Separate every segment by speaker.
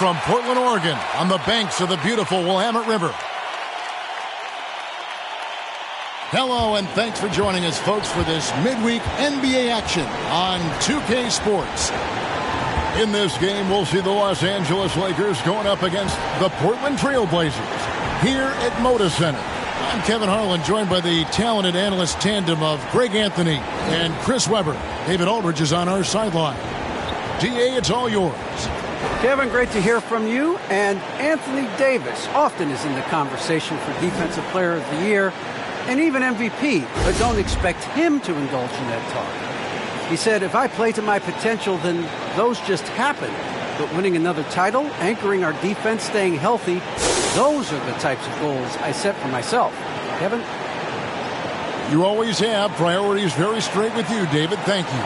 Speaker 1: From Portland, Oregon, on the banks of the beautiful Willamette River. Hello, and thanks for joining us, folks, for this midweek NBA action on 2K Sports. In this game, we'll see the Los Angeles Lakers going up against the Portland Trailblazers here at Moda Center. I'm Kevin Harlan, joined by the talented analyst tandem of Greg Anthony and Chris Webber. David Aldridge is on our sideline. DA, it's all yours.
Speaker 2: Kevin, great to hear from you. And Anthony Davis often is in the conversation for Defensive Player of the Year and even MVP, but don't expect him to indulge in that talk. He said, if I play to my potential, then those just happen. But winning another title, anchoring our defense, staying healthy, those are the types of goals I set for myself. Kevin?
Speaker 1: You always have priorities very straight with you, David. Thank you.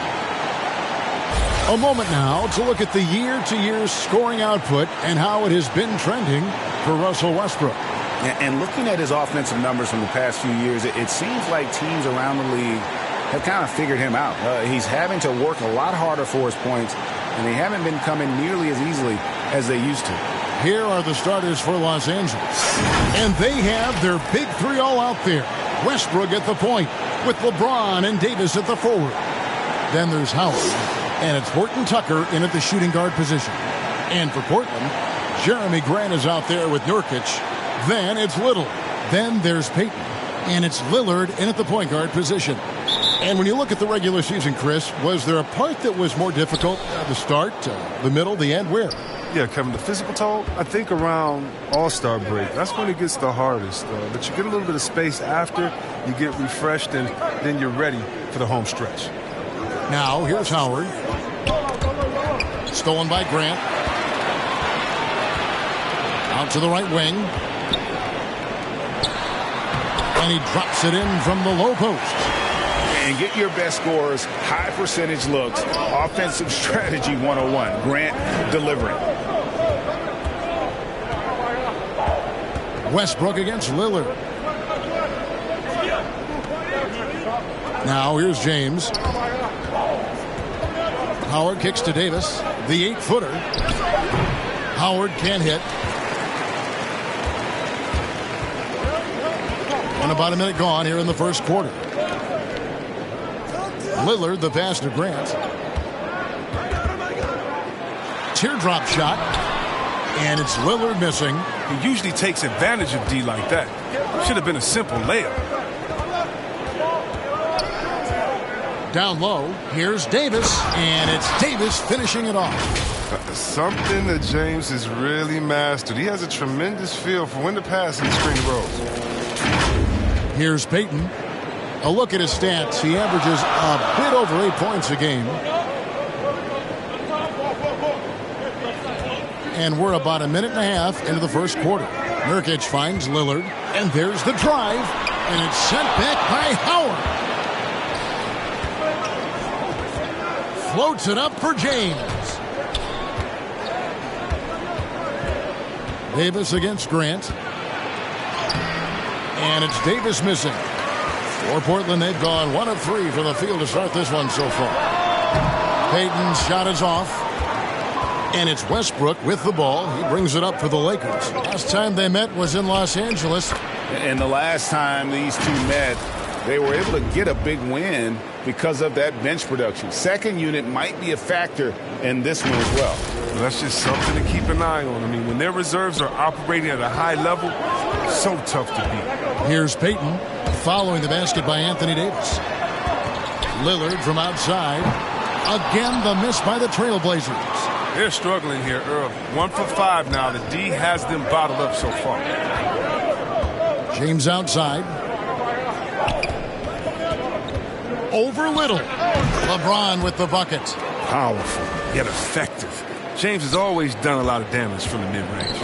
Speaker 1: A moment now to look at the year-to-year scoring output and how it has been trending for Russell Westbrook.
Speaker 3: And looking at his offensive numbers from the past few years, it seems like teams around the league have kind of figured him out. He's having to work a lot harder for his points, and they haven't been coming nearly as easily as they used to.
Speaker 1: Here are the starters for Los Angeles. And they have their big three all out there. Westbrook at the point, with LeBron and Davis at the forward. Then there's Howard. And it's Horton Tucker in at the shooting guard position. And for Portland, Jeremy Grant is out there with Nurkic. Then it's Little. Then there's Payton. And it's Lillard in at the point guard position. And when you look at the regular season, Chris, was there a part that was more difficult? The start, the middle, the end? Where?
Speaker 4: Yeah, Kevin, the physical toll, I think around All-Star break. That's when it gets the hardest. But you get a little bit of space after, you get refreshed, and then you're ready for the home stretch.
Speaker 1: Now, here's Howard. Stolen by Grant. Out to the right wing. And he drops it in from the low post.
Speaker 3: And get your best scorers, high percentage looks, offensive strategy 101. Grant delivering.
Speaker 1: Westbrook against Lillard. Now, here's James. Howard kicks to Davis, the 8-footer. Howard can't hit. And about a minute gone here in the first quarter. Lillard, the pass to Grant. Teardrop shot. And it's Lillard missing.
Speaker 4: He usually takes advantage of D like that. Should have been a simple layup.
Speaker 1: Down low, here's Davis, and it's Davis finishing it off.
Speaker 4: Something that James has really mastered. He has a tremendous feel for when to pass and screen rolls.
Speaker 1: Here's Payton. A look at his stats. He averages a bit over 8 points a game. And we're about a minute and a half into the first quarter. Nurkic finds Lillard, and there's the drive, and it's sent back by Howard. Floats it up for James. Davis against Grant. And it's Davis missing. For Portland, they've gone 1 of 3 from the field to start this one so far. Payton's shot is off. And it's Westbrook with the ball. He brings it up for the Lakers. Last time they met was in Los Angeles.
Speaker 3: And the last time these two met, they were able to get a big win because of that bench production. Second unit might be a factor in this one as well.
Speaker 4: That's just something to keep an eye on. I mean, when their reserves are operating at a high level, it's so tough to beat.
Speaker 1: Here's Payton following the basket by Anthony Davis. Lillard from outside. Again, the miss by the Trailblazers.
Speaker 4: They're struggling here early. 1 for 5 now. The D has them bottled up so far.
Speaker 1: James outside. Over Little. LeBron with the bucket.
Speaker 4: Powerful, yet effective. James has always done a lot of damage from the mid-range.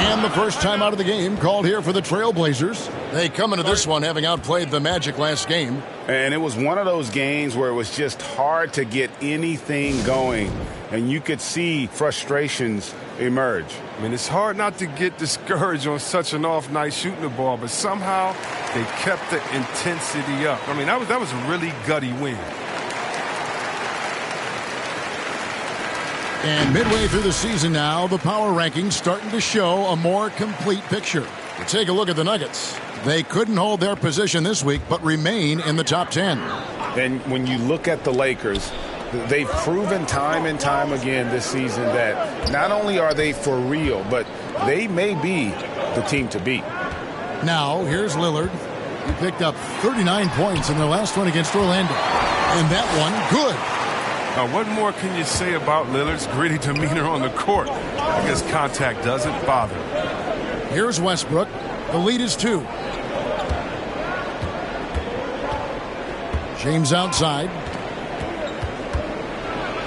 Speaker 1: And the first time out of the game called here for the Trailblazers. They come into this one having outplayed the Magic last game.
Speaker 3: And it was one of those games where it was just hard to get anything going. And you could see frustrations emerge.
Speaker 4: I mean, it's hard not to get discouraged on such an off night shooting the ball, but somehow they kept the intensity up. I mean, that was a really gutty win.
Speaker 1: And midway through the season now, the power rankings starting to show a more complete picture. Take a look at the Nuggets. They couldn't hold their position this week, but remain in the top 10.
Speaker 3: And when you look at the Lakers, they've proven time and time again this season that not only are they for real, but they may be the team to beat.
Speaker 1: Now, here's Lillard. He picked up 39 points in their last one against Orlando. And that one, good.
Speaker 4: Now, what more can you say about Lillard's gritty demeanor on the court? I guess contact doesn't bother him.
Speaker 1: Here's Westbrook. The lead is 2. James outside.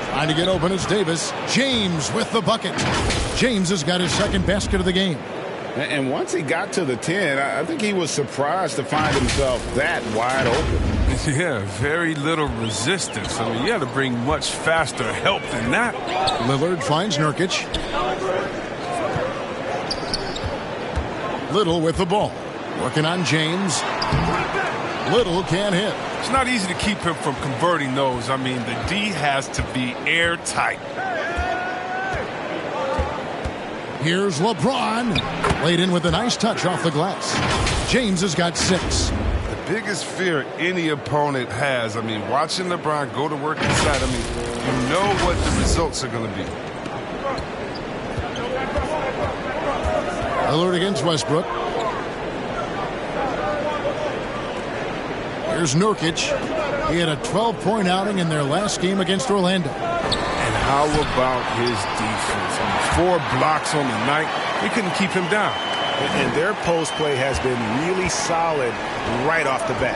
Speaker 1: Trying to get open is Davis. James with the bucket. James has got his second basket of the game.
Speaker 3: And once he got to the 10, I think he was surprised to find himself that wide open.
Speaker 4: Yeah, very little resistance. I mean, you had to bring much faster help than that.
Speaker 1: Lillard finds Nurkic. Little with the ball. Working on James. Little can't hit.
Speaker 4: It's not easy to keep him from converting those. I mean, the D has to be airtight.
Speaker 1: Here's LeBron. Laid in with a nice touch off the glass. James has got 6.
Speaker 4: The biggest fear any opponent has, I mean, watching LeBron go to work inside, I mean, you know what the results are going to be.
Speaker 1: Lillard against Westbrook. Here's Nurkic. He had a 12-point outing in their last game against Orlando.
Speaker 4: And how about his defense? I mean, 4 blocks on the night. They couldn't keep him down.
Speaker 3: And their post play has been really solid right off the bat.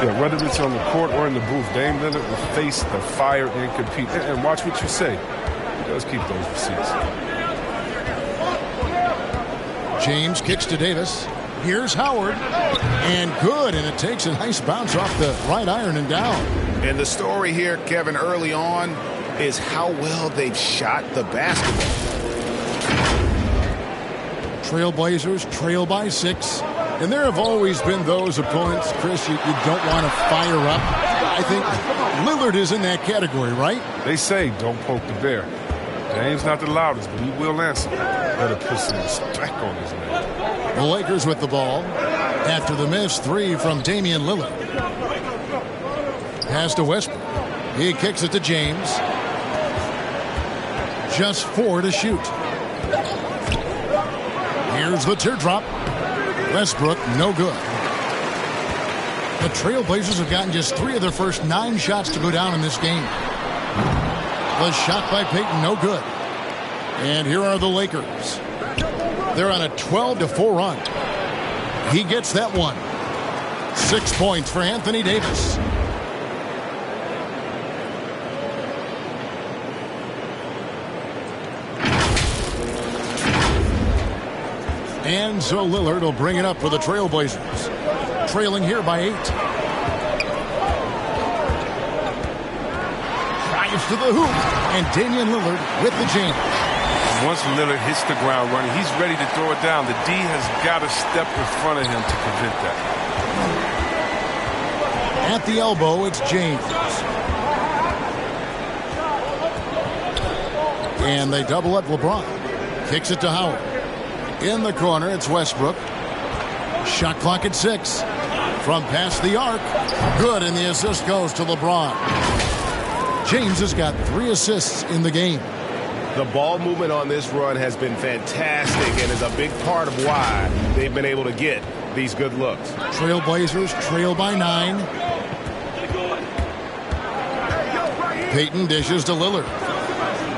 Speaker 4: Yeah, whether it's on the court or in the booth, Dame Lillard will face the fire and compete. And watch what you say. He does keep those receipts.
Speaker 1: James kicks to Davis. Here's Howard. And good, and it takes a nice bounce off the right iron and down.
Speaker 3: And the story here, Kevin, early on is how well they've shot the basketball.
Speaker 1: Trailblazers trail by 6. And there have always been those opponents, Chris, you don't want to fire up. I think Lillard is in that category, right?
Speaker 4: They say don't poke the bear. Dame's not the loudest, but he will answer. Better put some respect on his name.
Speaker 1: The Lakers with the ball. After the missed 3 from Damian Lillard. Pass to Westbrook. He kicks it to James. Just 4 to shoot. Here's the teardrop. Westbrook, no good. The Trailblazers have gotten just 3 of their first 9 shots to go down in this game. The shot by Payton, no good. And here are the Lakers. They're on a 12-4 run. He gets that one. 6 points for Anthony Davis. And so Lillard will bring it up for the Trailblazers. Trailing here by 8. Drives to the hoop. And Damian Lillard with the jam.
Speaker 4: Once Lillard hits the ground running, he's ready to throw it down. The D has got to step in front of him to prevent that.
Speaker 1: At the elbow, it's James. And they double up LeBron. Kicks it to Howard. In the corner, it's Westbrook. Shot clock at 6. From past the arc. Good, and the assist goes to LeBron. James has got 3 assists in the game.
Speaker 3: The ball movement on this run has been fantastic and is a big part of why they've been able to get these good looks.
Speaker 1: Trailblazers trail by 9. Payton dishes to Lillard.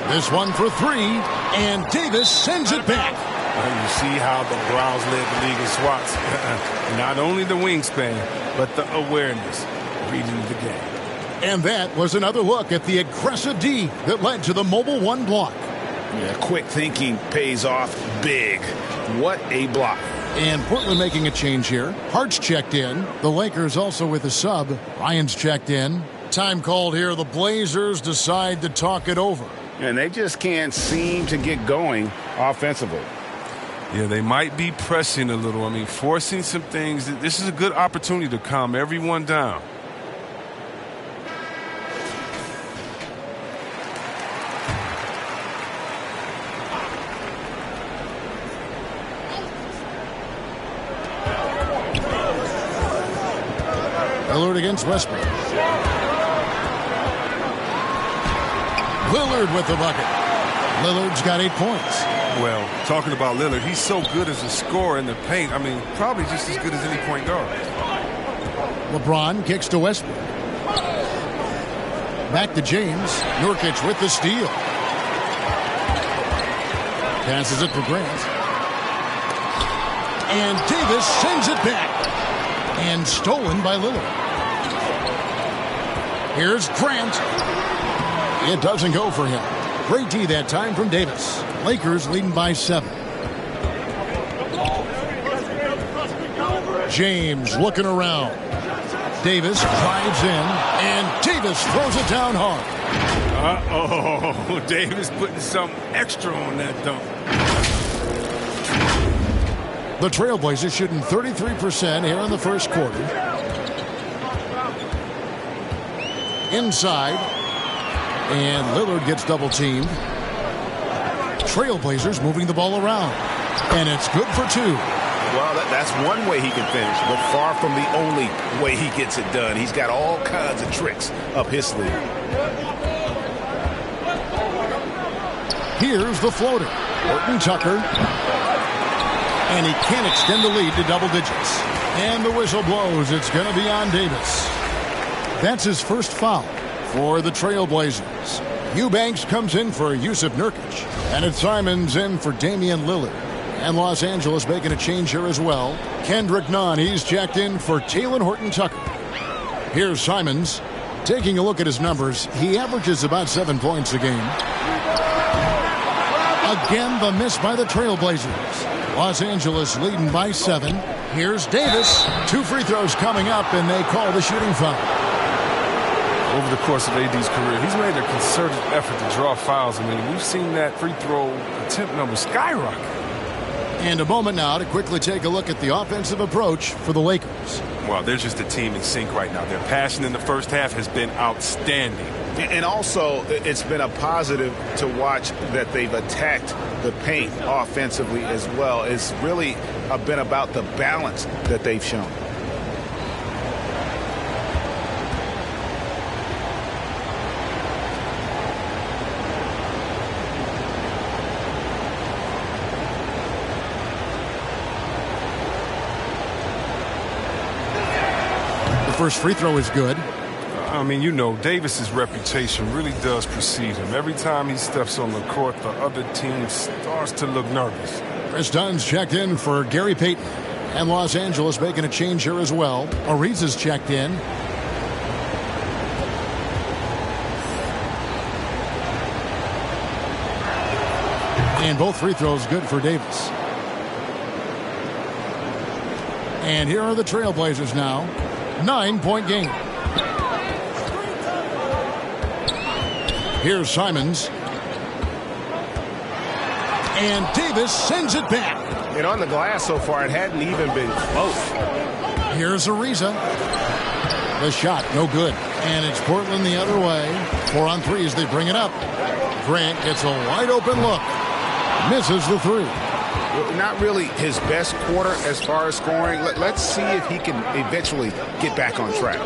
Speaker 1: This one for 3, and Davis sends it back.
Speaker 4: You see how the Browns led the league in swats. Not only the wingspan, but the awareness, reading the game.
Speaker 1: And that was another look at the aggressive D that led to the Mobile 1 block.
Speaker 3: Yeah, quick thinking pays off big. What a block.
Speaker 1: And Portland making a change here. Hart's checked in. The Lakers also with a sub. Ryan's checked in. Time called here. The Blazers decide to talk it over.
Speaker 3: And they just can't seem to get going offensively.
Speaker 4: Yeah, they might be pressing a little. I mean, forcing some things. This is a good opportunity to calm everyone down.
Speaker 1: Lillard against Westbrook. Lillard with the bucket. Lillard's got 8 points.
Speaker 4: Well, talking about Lillard, he's so good as a scorer in the paint. I mean, probably just as good as any point guard.
Speaker 1: LeBron kicks to Westbrook. Back to James. Nurkic with the steal. Passes it for Grant. And Davis sends it back. And stolen by Lillard. Here's Grant. It doesn't go for him. Great D that time from Davis. Lakers leading by 7. James looking around. Davis drives in, and Davis throws it down hard.
Speaker 4: Uh-oh, Davis putting something extra on that dunk.
Speaker 1: The Trailblazers shooting 33% here in the first quarter. Inside, and Lillard gets double-teamed. Trailblazers moving the ball around, and it's good for 2.
Speaker 3: Well, that's one way he can finish, but far from the only way he gets it done. He's got all kinds of tricks up his sleeve.
Speaker 1: Here's the floater. Horton Tucker. And he can't extend the lead to double digits. And the whistle blows. It's going to be on Davis. That's his first foul for the Trailblazers. Eubanks comes in for Yusuf Nurkic. And it's Simons in for Damian Lillard. And Los Angeles making a change here as well. Kendrick Nunn, he's checked in for Talen Horton-Tucker. Here's Simons. Taking a look at his numbers, he averages about 7 points a game. Again, the miss by the Trailblazers. Los Angeles leading by 7. Here's Davis. 2 free throws coming up, and they call the shooting foul.
Speaker 4: Over the course of AD's career, he's made a concerted effort to draw fouls. I mean, we've seen that free throw attempt number skyrocket.
Speaker 1: And a moment now to quickly take a look at the offensive approach for the Lakers.
Speaker 4: Well, they're just a team in sync right now. Their passion in the first half has been outstanding.
Speaker 3: And also, it's been a positive to watch that they've attacked the paint offensively as well. It's really been about the balance that they've shown.
Speaker 1: First free throw is good.
Speaker 4: I mean, you know, Davis's reputation really does precede him. Every time he steps on the court, the other team starts to look nervous.
Speaker 1: Chris Dunn's checked in for Gary Payton. And Los Angeles making a change here as well. Ariza's checked in. And both free throws good for Davis. And here are the Trailblazers now. 9-point game. Here's Simons. And Davis sends it back.
Speaker 3: And on the glass so far, it hadn't even been close.
Speaker 1: Here's Ariza. The shot, no good. And it's Portland the other way. 4 on 3 as they bring it up. Grant gets a wide open look. Misses the 3.
Speaker 3: Not really his best quarter as far as scoring. Let's see if he can eventually get back on track.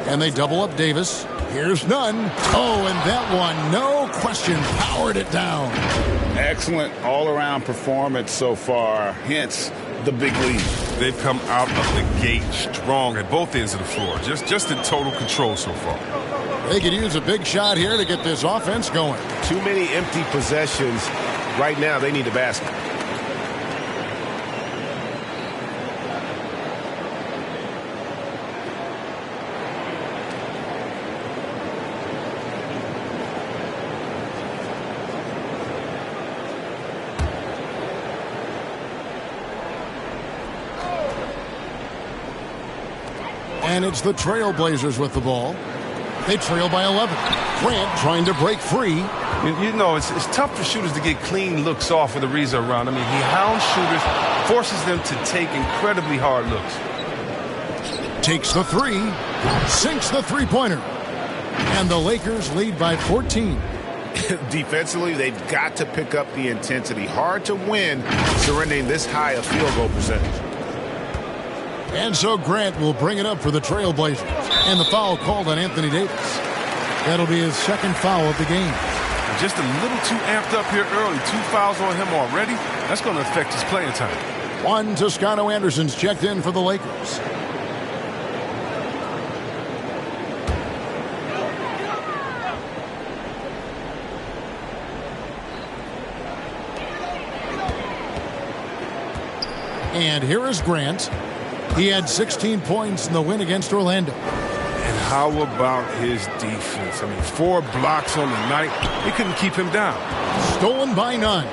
Speaker 1: And they double up Davis. Here's Nunn. Oh, and that one, no question, powered it down.
Speaker 3: Excellent all-around performance so far, hence the big lead.
Speaker 4: They've come out of the gate strong at both ends of the floor. Just in total control so far.
Speaker 1: They could use a big shot here to get this offense going.
Speaker 3: Too many empty possessions. Right now, they need a basket.
Speaker 1: And it's the Trailblazers with the ball. They trail by 11. Grant trying to break free.
Speaker 4: You know, it's tough for shooters to get clean looks off with Ariza around. I mean, he hounds shooters, forces them to take incredibly hard looks.
Speaker 1: Takes the 3, sinks the three-pointer. And the Lakers lead by 14.
Speaker 3: Defensively, they've got to pick up the intensity. Hard to win surrendering this high a field goal percentage.
Speaker 1: And so Grant will bring it up for the Trailblazers. And the foul called on Anthony Davis. That'll be his second foul of the game.
Speaker 4: Just a little too amped up here early. 2 fouls on him already. That's going to affect his playing time.
Speaker 1: Juan Toscano-Anderson's checked in for the Lakers. And here is Grant. He had 16 points in the win against Orlando.
Speaker 4: And how about his defense? I mean, 4 blocks on the night. They couldn't keep him down.
Speaker 1: Stolen by none.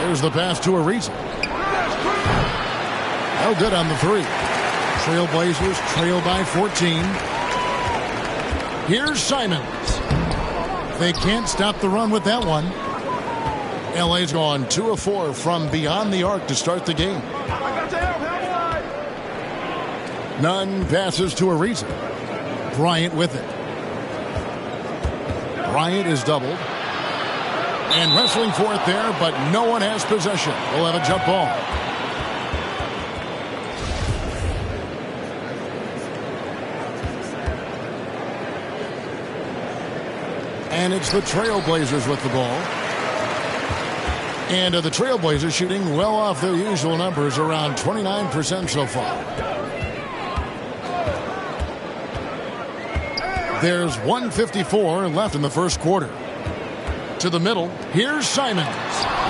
Speaker 1: There's the pass to Ariza. No good on the 3. Trailblazers trail by 14. Here's Simons. They can't stop the run with that one. LA's gone 2 of 4 from beyond the arc to start the game. Nunn passes to Ariza. Bryant with it. Bryant is doubled. And wrestling for it there, but no one has possession. We'll have a jump ball. And it's the Trailblazers with the ball. And the Trailblazers shooting well off their usual numbers, around 29% so far. There's 1:54 left in the first quarter. To the middle, here's Simons.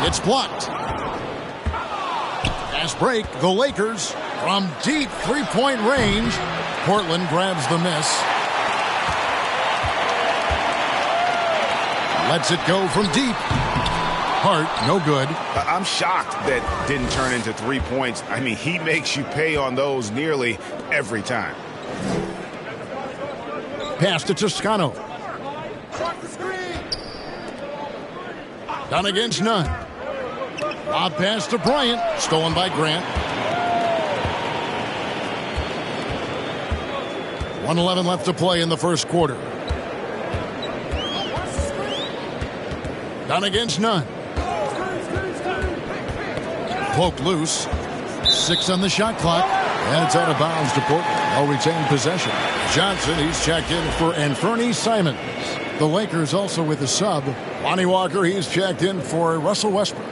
Speaker 1: It's blocked. Fast break, the Lakers from deep three-point range. Portland grabs the miss. Lets it go from deep. Hart, no good.
Speaker 3: I'm shocked that didn't turn into 3 points. I mean, he makes you pay on those nearly every time.
Speaker 1: Pass to Toscano. Done against Nunn. Lob pass to Bryant. Stolen by Grant. 1:11 left to play in the first quarter. Done against Nunn. Poked loose. 6 on the shot clock. And it's out of bounds to Portland. They'll retain possession. Johnson, he's checked in for Anthony Simons. The Lakers also with a sub. Lonnie Walker, he's checked in for Russell Westbrook.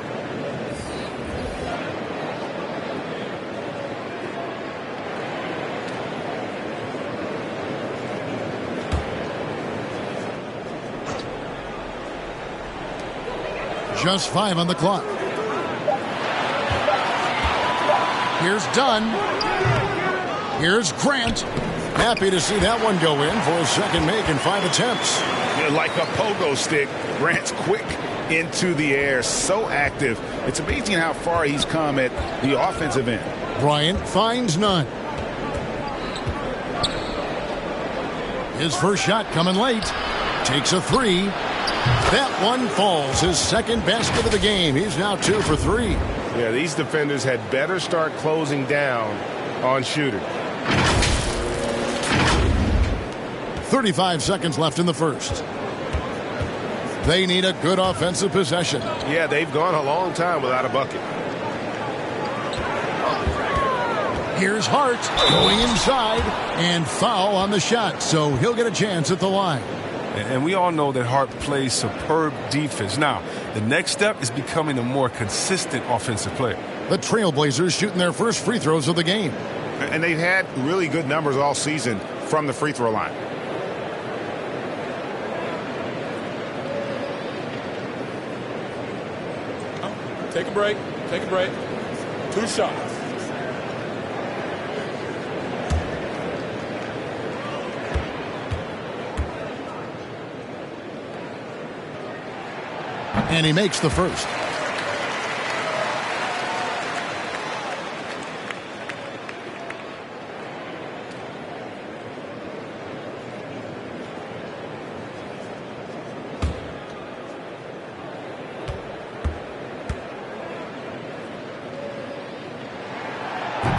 Speaker 1: Just 5 on the clock. Here's Dunn. Here's Grant. Happy to see that one go in for a second make in 5 attempts.
Speaker 3: Like a pogo stick, Grant's quick into the air, so active. It's amazing how far he's come at the offensive end.
Speaker 1: Bryant finds none. His first shot coming late. Takes a 3. That one falls. His second basket of the game. He's now 2 for 3.
Speaker 3: Yeah, these defenders had better start closing down on shooters.
Speaker 1: 35 seconds left in the first. They need a good offensive possession.
Speaker 3: Yeah, they've gone a long time without a bucket.
Speaker 1: Here's Hart going inside and foul on the shot, so he'll get a chance at the line.
Speaker 4: And we all know that Hart plays superb defense. Now, the next step is becoming a more consistent offensive player.
Speaker 1: The Trailblazers shooting their first free throws of the game.
Speaker 3: And they've had really good numbers all season from the free throw line.
Speaker 5: Take a break. Take a break. 2 shots.
Speaker 1: And he makes the first.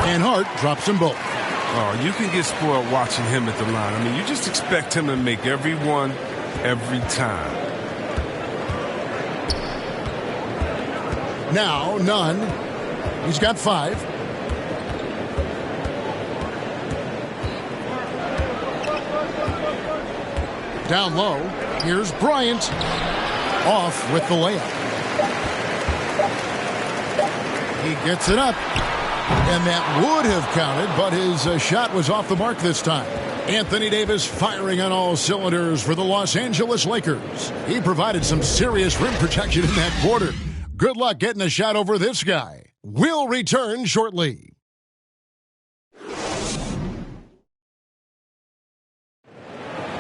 Speaker 1: And Hart drops them both.
Speaker 4: Oh, you can get spoiled watching him at the line. I mean, you just expect him to make every one, every time.
Speaker 1: Now, Nunn. He's got 5. Down low, here's Bryant. Off with the layup. He gets it up. And that would have counted, but his shot was off the mark this time. Anthony Davis firing on all cylinders for the Los Angeles Lakers. He provided some serious rim protection in that quarter. Good luck getting a shot over this guy. We'll return shortly.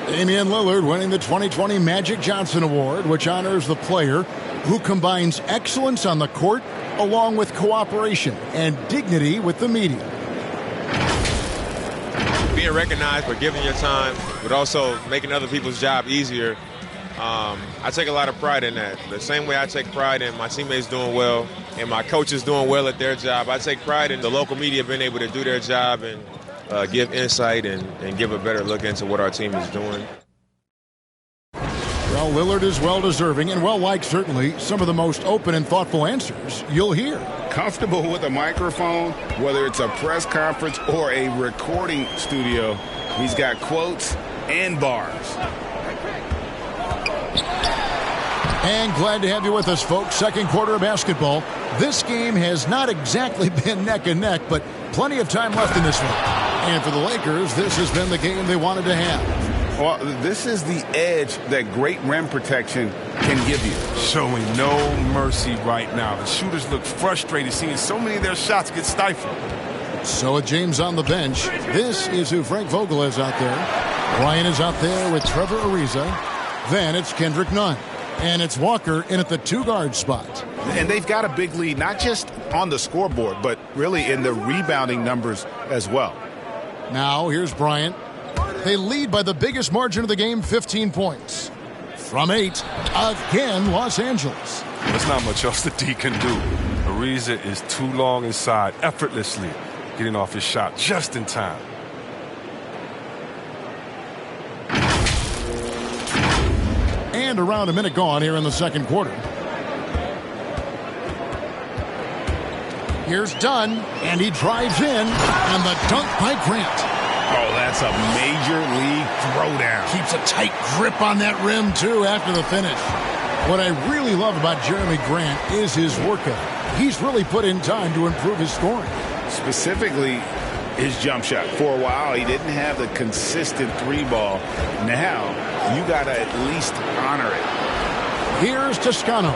Speaker 1: Damian Lillard winning the 2020 Magic Johnson Award, which honors the player who combines excellence on the court along with cooperation and dignity with the media.
Speaker 6: Being recognized for giving your time, but also making other people's job easier. I take a lot of pride in that. The same way I take pride in my teammates doing well and my coaches doing well at their job, I take pride in the local media being able to do their job and give insight and give a better look into what our team is doing.
Speaker 1: Well, Lillard is well-deserving and well-liked, certainly. Some of the most open and thoughtful answers you'll hear.
Speaker 3: Comfortable with a microphone, whether it's a press conference or a recording studio. He's got quotes and bars.
Speaker 1: And glad to have you with us, folks. Second quarter of basketball. This game has not exactly been neck and neck, but plenty of time left in this one. And for the Lakers, this has been the game they wanted to have.
Speaker 3: Well, this is the edge that great rim protection can give you.
Speaker 4: Showing no mercy right now. The shooters look frustrated seeing so many of their shots get stifled.
Speaker 1: So with James on the bench, this is who Frank Vogel is out there. Ryan is out there with Trevor Ariza. Then it's Kendrick Nunn. And it's Walker in at the 2-guard spot.
Speaker 3: And they've got a big lead, not just on the scoreboard, but really in the rebounding numbers as well.
Speaker 1: Now here's Bryant. They lead by the biggest margin of the game, 15 points. From 8, again, Los Angeles.
Speaker 4: There's not much else the D can do. Ariza is too long inside, effortlessly getting off his shot just in time.
Speaker 1: And around a minute gone here in the second quarter. Here's Dunn, and he drives in, and the dunk by Grant.
Speaker 3: Oh, that's a major league throwdown.
Speaker 1: Keeps a tight grip on that rim, too, after the finish. What I really love about Jeremy Grant is his work ethic. He's really put in time to improve his scoring.
Speaker 3: Specifically, his jump shot. For a while, he didn't have the consistent 3-ball. Now, you got to at least honor it.
Speaker 1: Here's Toscano.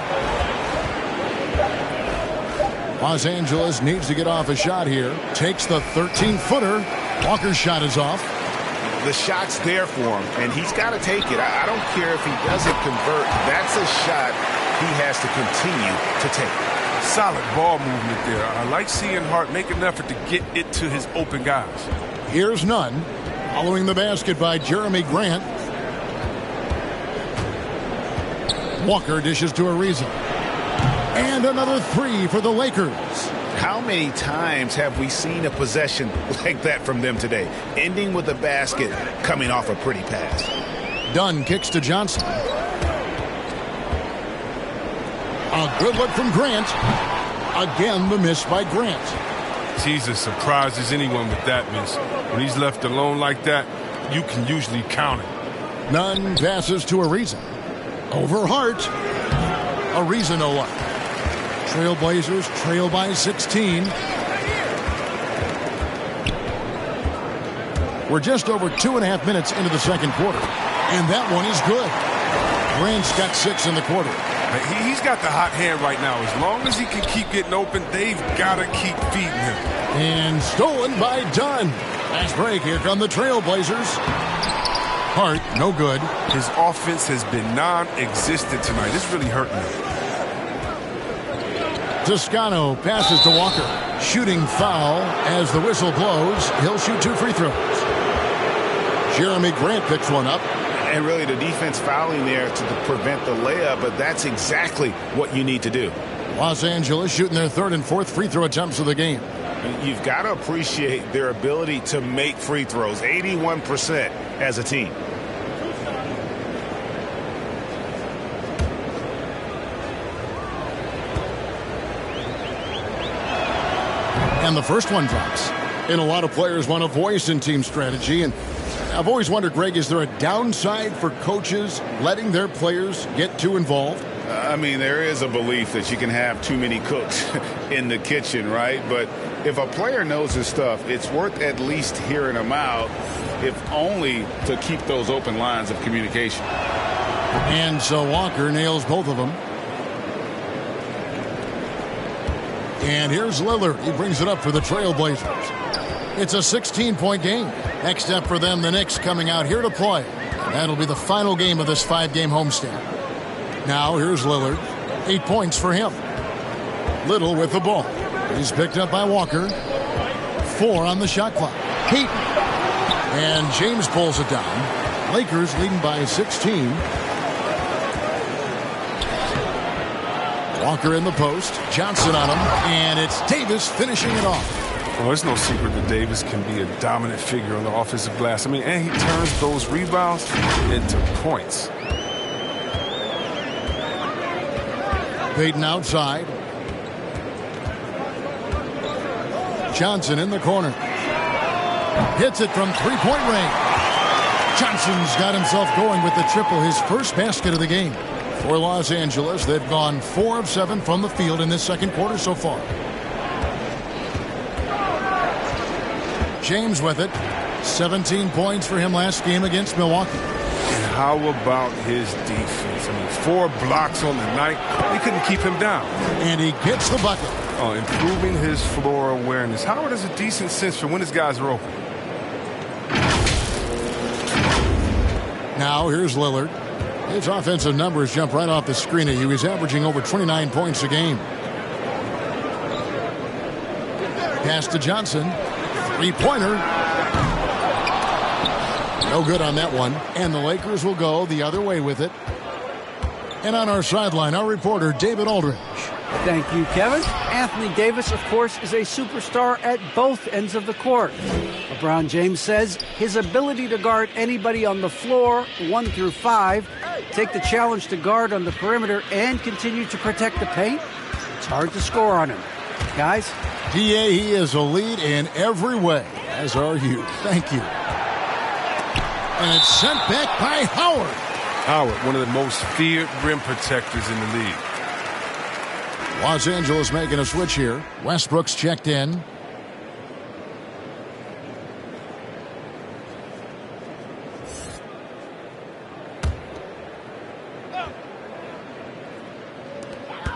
Speaker 1: Los Angeles needs to get off a shot here. Takes the 13-footer. Walker's shot is off.
Speaker 3: The shot's there for him, and he's got to take it. I don't care if he doesn't convert. That's a shot he has to continue to take.
Speaker 4: Solid ball movement there. I like seeing Hart make an effort to get it to his open guys.
Speaker 1: Here's Nunn. Following the basket by Jeremy Grant. Walker dishes to Ariza. And another 3 for the Lakers.
Speaker 3: How many times have we seen a possession like that from them today? Ending with a basket, coming off a pretty pass.
Speaker 1: Dunn kicks to Johnson. A good look from Grant. Again, the miss by Grant.
Speaker 4: Jesus surprises anyone with that miss. When he's left alone like that, you can usually count it.
Speaker 1: Nunn passes to Ariza. Over Hart. Ariza no luck. Trailblazers trail by 16. We're just over 2.5 minutes into the second quarter. And that one is good. Grant's got 6 in the quarter.
Speaker 4: He's got the hot hand right now. As long as he can keep getting open, they've got to keep feeding him.
Speaker 1: And stolen by Dunn. Nice break. Here come the Trailblazers. Hart, no good.
Speaker 4: His offense has been non-existent tonight. It's really hurting him.
Speaker 1: Toscano passes to Walker. Shooting foul as the whistle blows. He'll shoot 2 free throws. Jeremy Grant picks one up.
Speaker 3: And really the defense fouling there to prevent the layup, but that's exactly what you need to do.
Speaker 1: Los Angeles shooting their 3rd and 4th free throw attempts of the game.
Speaker 3: You've got to appreciate their ability to make free throws. 81% as a team.
Speaker 1: And the first one drops. And a lot of players want a voice in team strategy. And I've always wondered, Greg, is there a downside for coaches letting their players get too involved?
Speaker 3: I mean, there is a belief that you can have too many cooks in the kitchen, right? But if a player knows his stuff, it's worth at least hearing him out, if only to keep those open lines of communication.
Speaker 1: And so Walker nails both of them. And here's Lillard. He brings it up for the Trailblazers. It's a 16-point game. Next up for them, the Knicks coming out here to play. That'll be the final game of this 5-game homestand. Now here's Lillard. 8 points for him. Little with the ball. He's picked up by Walker. 4 on the shot clock. Heat. And James pulls it down. Lakers leading by 16. Walker in the post. Johnson on him. And it's Davis finishing it off.
Speaker 4: Well, it's no secret that Davis can be a dominant figure on the offensive glass. I mean, and he turns those rebounds into points.
Speaker 1: Payton outside. Johnson in the corner. Hits it from three-point range. Johnson's got himself going with the triple, his first basket of the game. For Los Angeles, they've gone 4 of 7 from the field in this second quarter so far. James with it. 17 points for him last game against Milwaukee.
Speaker 4: And how about his defense? I mean, 4 blocks on the night. They couldn't keep him down.
Speaker 1: And he gets the bucket.
Speaker 4: Oh, improving his floor awareness. Howard has a decent sense for when his guys are open.
Speaker 1: Now here's Lillard. His offensive numbers jump right off the screen at you. He's averaging over 29 points a game. Pass to Johnson. Three-pointer. No good on that one. And the Lakers will go the other way with it. And on our sideline, our reporter, David Aldridge.
Speaker 2: Thank you, Kevin. Anthony Davis, of course, is a superstar at both ends of the court. LeBron James says his ability to guard anybody on the floor, 1 through 5, take the challenge to guard on the perimeter, and continue to protect the paint, it's hard to score on him. Guys?
Speaker 1: DA, he is a lead in every way, as are you. Thank you. And it's sent back by Howard.
Speaker 4: Howard, one of the most feared rim protectors in the league.
Speaker 1: Los Angeles making a switch here. Westbrook's checked in.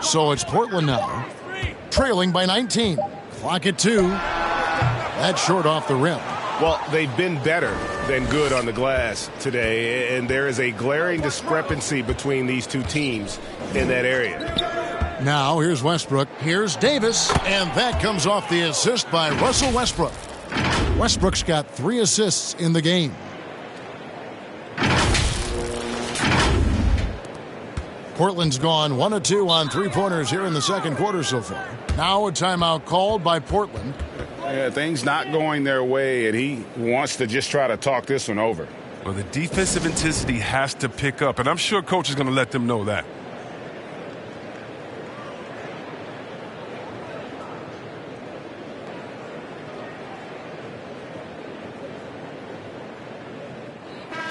Speaker 1: So it's Portland now, trailing by 19. Clock at 2. That's short off the rim.
Speaker 3: Well, they've been better than good on the glass today, and there is a glaring discrepancy between these two teams in that area.
Speaker 1: Now here's Westbrook. Here's Davis, and that comes off the assist by Russell Westbrook. Westbrook's got 3 assists in the game. Portland's gone 1 of 2 on three-pointers here in the second quarter so far. Now a timeout called by Portland.
Speaker 3: Yeah, things not going their way, and he wants to just try to talk this one over.
Speaker 4: Well, the defensive intensity has to pick up, and I'm sure coach is going to let them know that.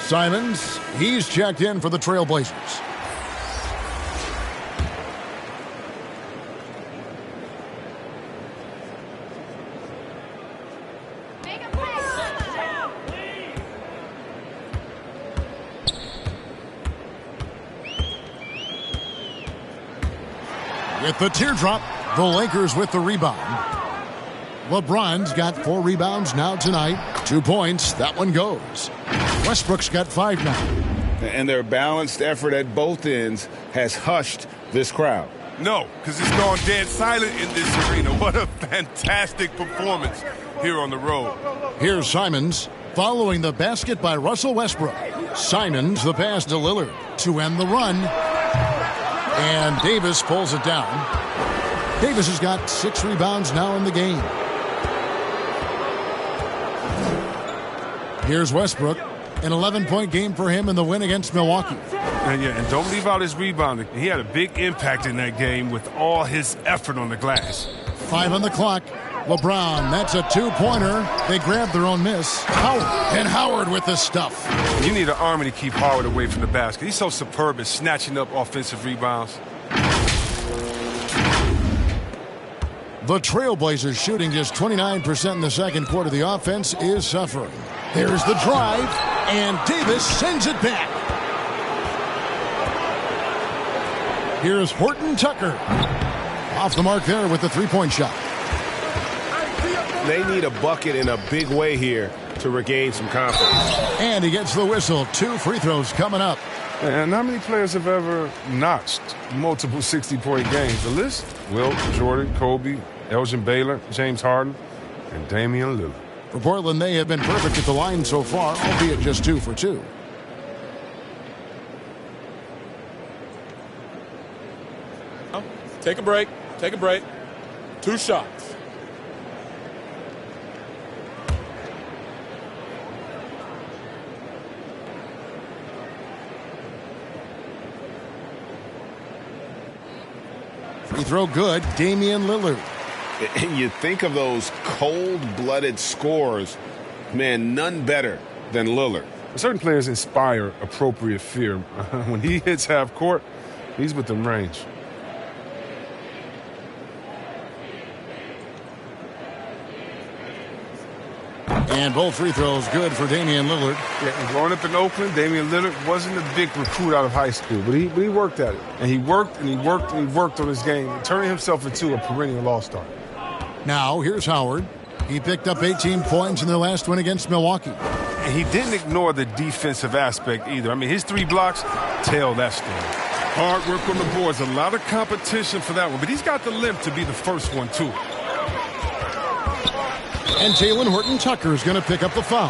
Speaker 1: Simons, he's checked in for the Trailblazers. With the teardrop, the Lakers with the rebound. LeBron's got 4 rebounds now tonight. 2 points. That one goes. Westbrook's got 5 now.
Speaker 3: And their balanced effort at both ends has hushed this crowd.
Speaker 4: No, because it's gone dead silent in this arena. What a fantastic performance here on the road.
Speaker 1: Here's Simons following the basket by Russell Westbrook. Simons the pass to Lillard to end the run. And Davis pulls it down. Davis has got 6 rebounds now in the game. Here's Westbrook. An 11-point game for him in the win against Milwaukee.
Speaker 4: And don't leave out his rebounding. He had a big impact in that game with all his effort on the glass.
Speaker 1: 5 on the clock. LeBron, that's a two-pointer. They grab their own miss. Howard with the stuff.
Speaker 4: You need an army to keep Howard away from the basket. He's so superb at snatching up offensive rebounds.
Speaker 1: The Trailblazers shooting just 29% in the second quarter. The offense is suffering. There's the drive, and Davis sends it back. Here's Horton Tucker. Off the mark there with the three-point shot.
Speaker 3: They need a bucket in a big way here to regain some confidence.
Speaker 1: And he gets the whistle. 2 free throws coming up.
Speaker 4: And how many players have ever notched multiple 60-point games? The list? Wilt, Jordan, Kobe, Elgin Baylor, James Harden, and Damian Lillard.
Speaker 1: For Portland, they have been perfect at the line so far, albeit just 2 for 2.
Speaker 5: Take a break. Take a break. 2 shots.
Speaker 1: Free throw good. Damian Lillard.
Speaker 3: And you think of those cold-blooded scores, man, none better than Lillard.
Speaker 4: Certain players inspire appropriate fear. When he hits half court, he's within range.
Speaker 1: And both free throws good for Damian Lillard.
Speaker 4: Yeah, and growing up in Oakland, Damian Lillard wasn't a big recruit out of high school, but he worked at it. And he worked and he worked and he worked on his game, turning himself into a perennial all-star.
Speaker 1: Now, here's Howard. He picked up 18 points in their last win against Milwaukee.
Speaker 4: And he didn't ignore the defensive aspect either. I mean, his 3 blocks tell that story. Hard work on the boards, a lot of competition for that one, but he's got the limp to be the first one, too.
Speaker 1: And Jalen Horton Tucker is going to pick up the foul.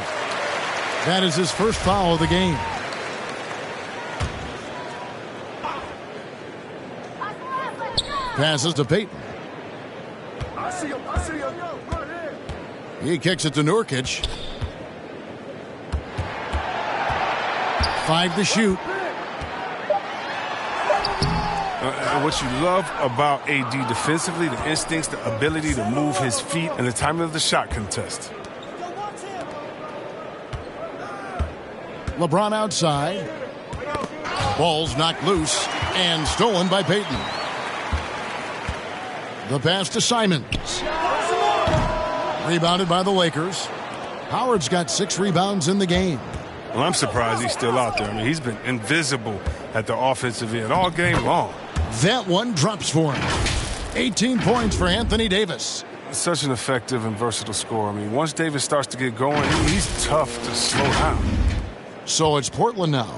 Speaker 1: That is his first foul of the game. Passes to Payton. He kicks it to Nurkic. 5 to shoot.
Speaker 4: What you love about AD defensively, the instincts, the ability to move his feet, and the timing of the shot contest.
Speaker 1: LeBron outside. Ball's knocked loose and stolen by Payton. The pass to Simons. Rebounded by the Lakers. Howard's got 6 rebounds in the game.
Speaker 4: Well, I'm surprised he's still out there. I mean, he's been invisible at the offensive end all game long.
Speaker 1: That one drops for him. 18 points for Anthony Davis.
Speaker 4: Such an effective and versatile scorer. I mean, once Davis starts to get going, he's tough to slow down.
Speaker 1: So it's Portland now.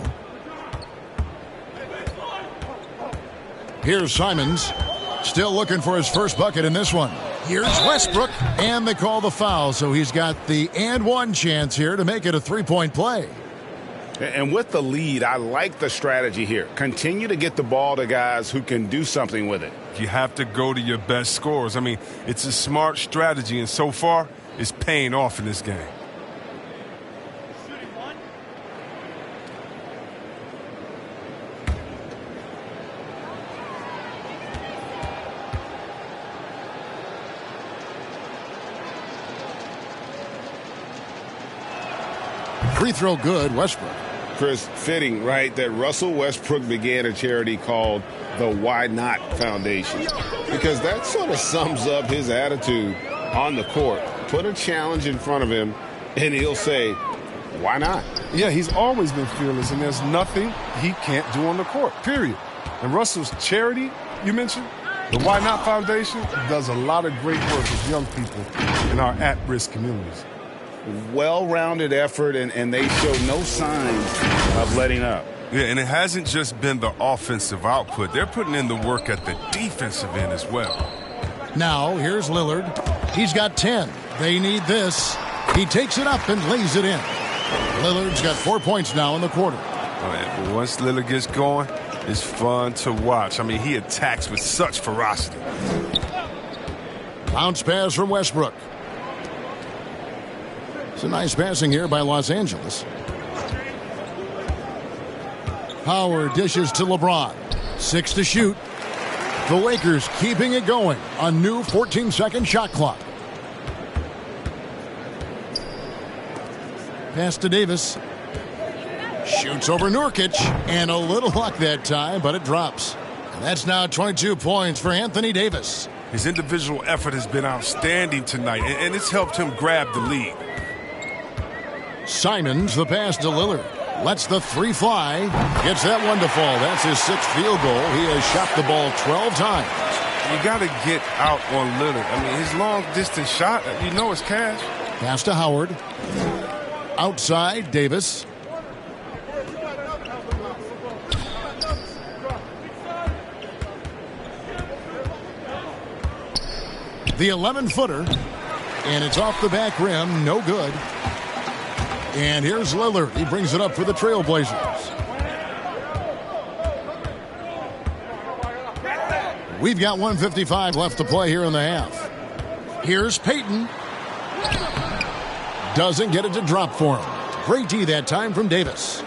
Speaker 1: Here's Simons. Still looking for his first bucket in this one. Here's Westbrook, and they call the foul, so he's got the and one chance here to make it a 3-point play.
Speaker 3: And with the lead, I like the strategy here. Continue to get the ball to guys who can do something with it.
Speaker 4: You have to go to your best scorers. I mean, it's a smart strategy, and so far, it's paying off in this game.
Speaker 1: Free throw good, Westbrook.
Speaker 3: Chris, fitting, right, that Russell Westbrook began a charity called the Why Not Foundation, because that sort of sums up his attitude on the court. Put a challenge in front of him, and he'll say, why not?
Speaker 4: Yeah, he's always been fearless, and there's nothing he can't do on the court, period. And Russell's charity, you mentioned, the Why Not Foundation, does a lot of great work with young people in our at-risk communities.
Speaker 3: Well-rounded effort, and they show no signs of letting up.
Speaker 4: Yeah, and it hasn't just been the offensive output. They're putting in the work at the defensive end as well.
Speaker 1: Now, here's Lillard. He's got 10. They need this. He takes it up and lays it in. Lillard's got 4 points now in the quarter.
Speaker 4: But once Lillard gets going, it's fun to watch. I mean, he attacks with such ferocity.
Speaker 1: Bounce pass from Westbrook. It's a nice passing here by Los Angeles. Howard dishes to LeBron. 6 to shoot. The Lakers keeping it going. A new 14-second shot clock. Pass to Davis. Shoots over Nurkic, and a little luck that time, but it drops. And that's now 22 points for Anthony Davis.
Speaker 4: His individual effort has been outstanding tonight, and it's helped him grab the lead.
Speaker 1: Simons, the pass to Lillard. Lets the three fly. Gets that one to fall. That's his 6th field goal. He has shot the ball 12 times.
Speaker 4: You got to get out on Lillard. I mean, his long-distance shot, you know it's cash.
Speaker 1: Pass to Howard. Outside, Davis. The 11-footer. And it's off the back rim. No good. And here's Lillard. He brings it up for the Trailblazers. We've got 1:55 left to play here in the half. Here's Payton. Doesn't get it to drop for him. Great D that time from Davis.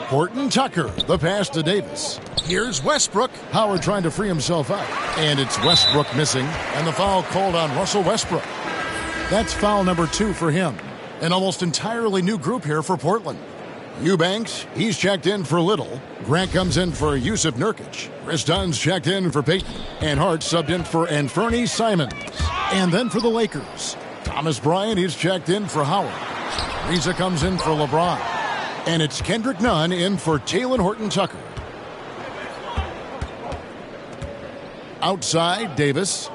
Speaker 1: Horton Tucker, the pass to Davis. Here's Westbrook. Howard trying to free himself up. And it's Westbrook missing. And the foul called on Russell Westbrook. That's foul number 2 for him. An almost entirely new group here for Portland. Eubanks, he's checked in for Little. Grant comes in for Yusuf Nurkic. Chris Dunn's checked in for Payton. And Hart subbed in for Anthony Simons. And then for the Lakers, Thomas Bryant, he's checked in for Howard. Riza comes in for LeBron. And it's Kendrick Nunn in for Talen Horton-Tucker. Outside, Davis.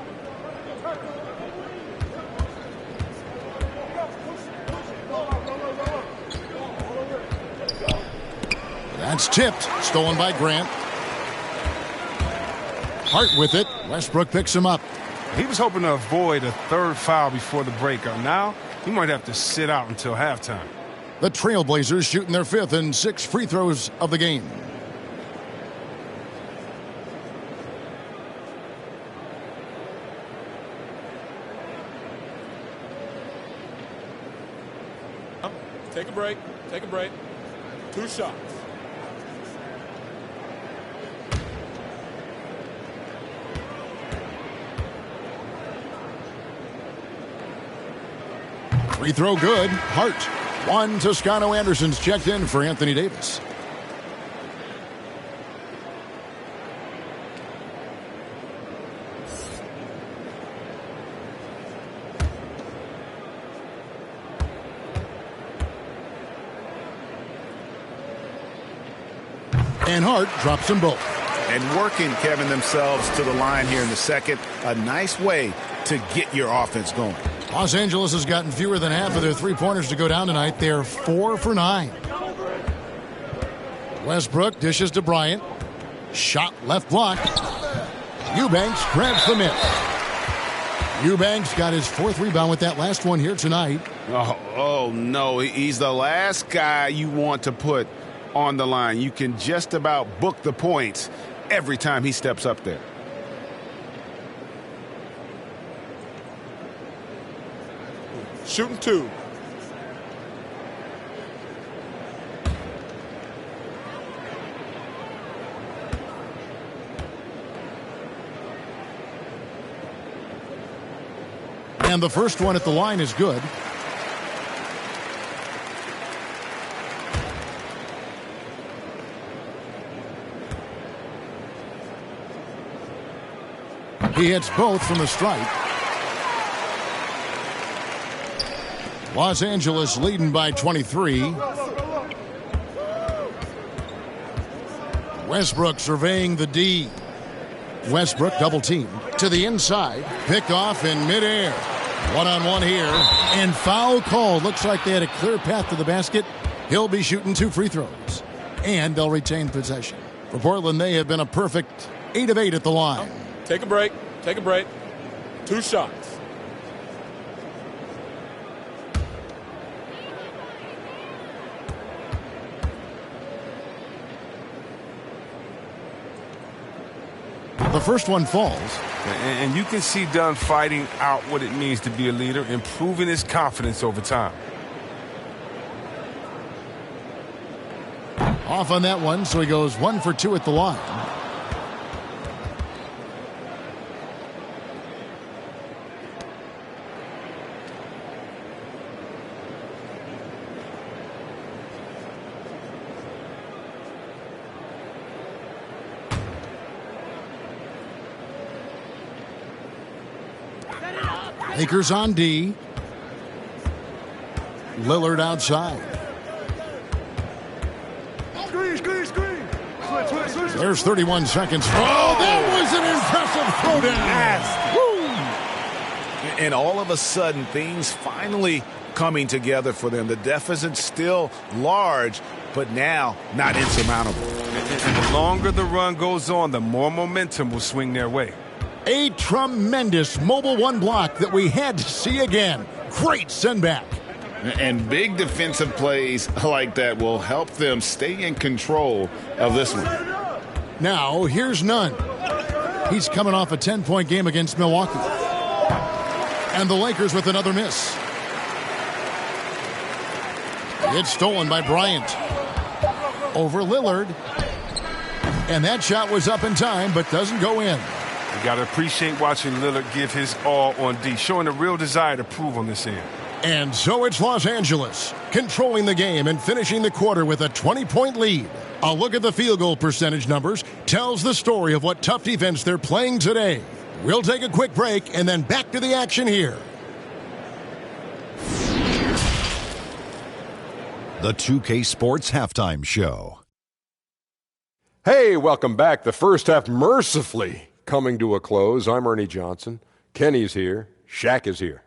Speaker 1: That's tipped. Stolen by Grant. Hart with it. Westbrook picks him up.
Speaker 4: He was hoping to avoid a 3rd foul before the break. Now, he might have to sit out until halftime.
Speaker 1: The Trailblazers shooting their 5th and 6th free throws of the game.
Speaker 5: Take a break. Take a break. 2 shots.
Speaker 1: Free throw good. Hart. One. Toscano Anderson's checked in for Anthony Davis. And Hart drops them both.
Speaker 3: And working, Kevin, themselves to the line here in the second. A nice way to get your offense going.
Speaker 1: Los Angeles has gotten fewer than half of their three-pointers to go down tonight. They're 4 for 9. Westbrook dishes to Bryant. Shot left block. Eubanks grabs the miss. Eubanks got his 4th rebound with that last one here tonight.
Speaker 3: Oh, no. He's the last guy you want to put on the line. You can just about book the points every time he steps up there.
Speaker 5: Shooting 2.
Speaker 1: And the first one at the line is good. He hits both from the stripe. Los Angeles leading by 23. Westbrook surveying the D. Westbrook double teamed to the inside. Picked off in midair. One-on-one here. And foul call. Looks like they had a clear path to the basket. He'll be shooting 2 free throws. And they'll retain possession. For Portland, they have been a perfect 8 of 8 at the line.
Speaker 5: Take a break. Take a break. 2 shots.
Speaker 1: The first one falls.
Speaker 4: And you can see Dunn fighting out what it means to be a leader, improving his confidence over time.
Speaker 1: Off on that one, so he goes 1 for 2 at the line. Lakers on D. Lillard outside. There's 31 seconds. Oh, that was an impressive throwdown.
Speaker 3: And all of a sudden, things finally coming together for them. The deficit's still large, but now not insurmountable.
Speaker 7: And the longer the run goes on, the more momentum will swing their way.
Speaker 1: A tremendous mobile one block that we had to see again. Great send back.
Speaker 3: And big defensive plays like that will help them stay in control of this one.
Speaker 1: Now, here's Nunn. He's coming off a 10-point game against Milwaukee. And the Lakers with another miss. It's stolen by Bryant. Over Lillard. And that shot was up in time, but doesn't go in.
Speaker 7: You got to appreciate watching Lillard give his all on D, showing a real desire to prove on this end.
Speaker 1: And so it's Los Angeles, controlling the game and finishing the quarter with a 20-point lead. A look at the field goal percentage numbers tells the story of what tough defense they're playing today. We'll take a quick break and then back to the action here.
Speaker 8: The 2K Sports Halftime Show.
Speaker 9: Hey, welcome back. The first half mercifully coming to a close. I'm Ernie Johnson. Kenny's here. Shaq is here.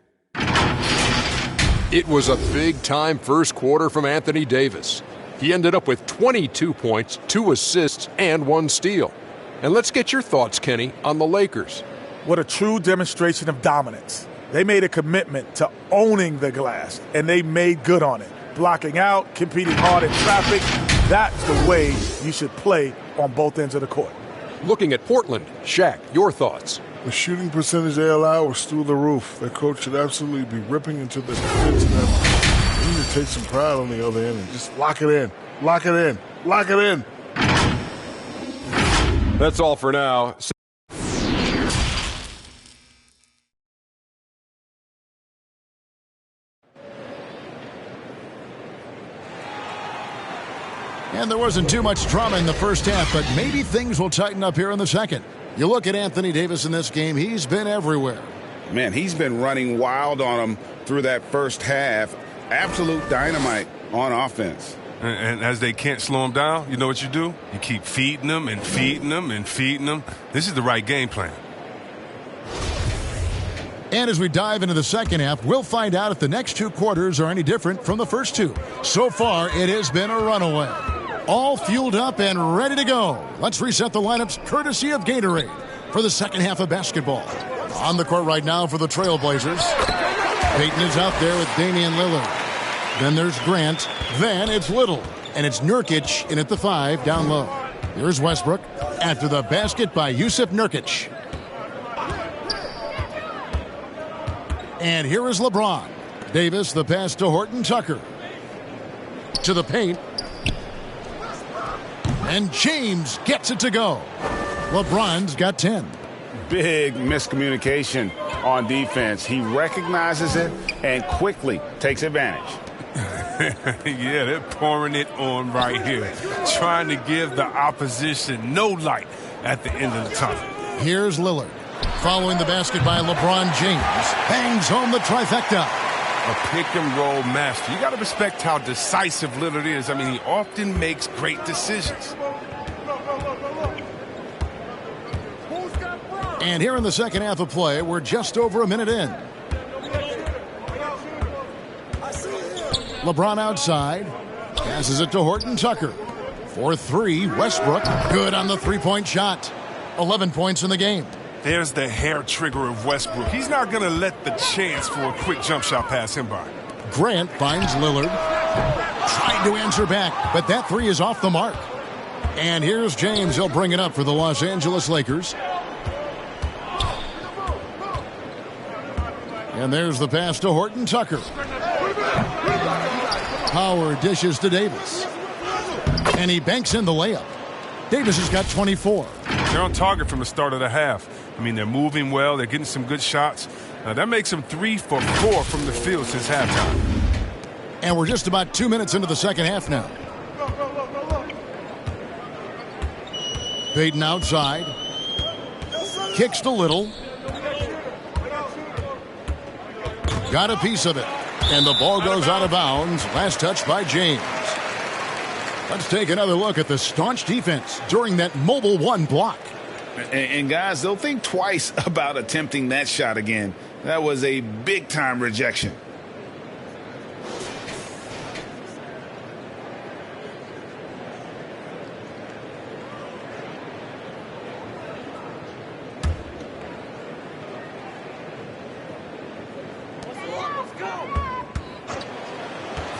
Speaker 9: It was a big-time first quarter from Anthony Davis. He ended up with 22 points, 2 assists, and 1 steal. And let's get your thoughts, Kenny, on the Lakers.
Speaker 10: What a true demonstration of dominance. They made a commitment to owning the glass, and they made good on it. Blocking out, competing hard in traffic, that's the way you should play on both ends of the court.
Speaker 9: Looking at Portland, Shaq, your thoughts?
Speaker 4: The shooting percentage they allow was through the roof. Their coach should absolutely be ripping into the defense. They need to take some pride on the other end and just lock it in. Lock it in. Lock it in.
Speaker 9: That's all for now.
Speaker 1: And there wasn't too much drama in the first half, but maybe things will tighten up here in the second. You look at Anthony Davis in this game, he's been everywhere.
Speaker 3: Man, he's been running wild on them through that first half. Absolute dynamite on offense.
Speaker 7: And as they can't slow him down, you know what you do? You keep feeding them and feeding them and feeding them. This is the right game plan.
Speaker 1: And as we dive into the second half, we'll find out if the next 2 quarters are any different from the first 2. So far, it has been a runaway. All fueled up and ready to go. Let's reset the lineups courtesy of Gatorade for the second half of basketball. On the court right now for the Trailblazers. Payton is out there with Damian Lillard. Then there's Grant. Then it's Little. And it's Nurkic in at the 5 down low. Here's Westbrook after the basket by Yusuf Nurkic. And here is LeBron. Davis, the pass to Horton Tucker. To the paint. And James gets it to go. LeBron's got 10.
Speaker 3: Big miscommunication on defense. He recognizes it and quickly takes advantage.
Speaker 7: Yeah, they're pouring it on right here. Trying to give the opposition no light at the end of the tunnel.
Speaker 1: Here's Lillard. Following the basket by LeBron James. Bangs home the trifecta.
Speaker 7: A pick-and-roll master. You got to respect how decisive Lillard is. I mean, he often makes great decisions.
Speaker 1: And here in the second half of play, we're just over a minute in. LeBron outside. Passes it to Horton Tucker. For 3, Westbrook. Good on the three-point shot. 11 points in the game.
Speaker 7: There's the hair trigger of Westbrook. He's not going to let the chance for a quick jump shot pass him by.
Speaker 1: Grant finds Lillard. Tried to answer back, but that 3 is off the mark. And here's James. He'll bring it up for the Los Angeles Lakers. And there's the pass to Horton Tucker. Howard dishes to Davis. And he banks in the layup. Davis has got 24.
Speaker 7: They're on target from the start of the half. I mean, they're moving well. They're getting some good shots. That makes them 3 for 4 from the field since halftime.
Speaker 1: And we're just about 2 minutes into the second half now. Payton outside. Kicks to Little. got a piece of it. And the ball goes out of bounds. Last touch by James. Let's take another look at the staunch defense during that mobile one block.
Speaker 3: And guys, they'll think twice about attempting that shot again. That was a big-time rejection.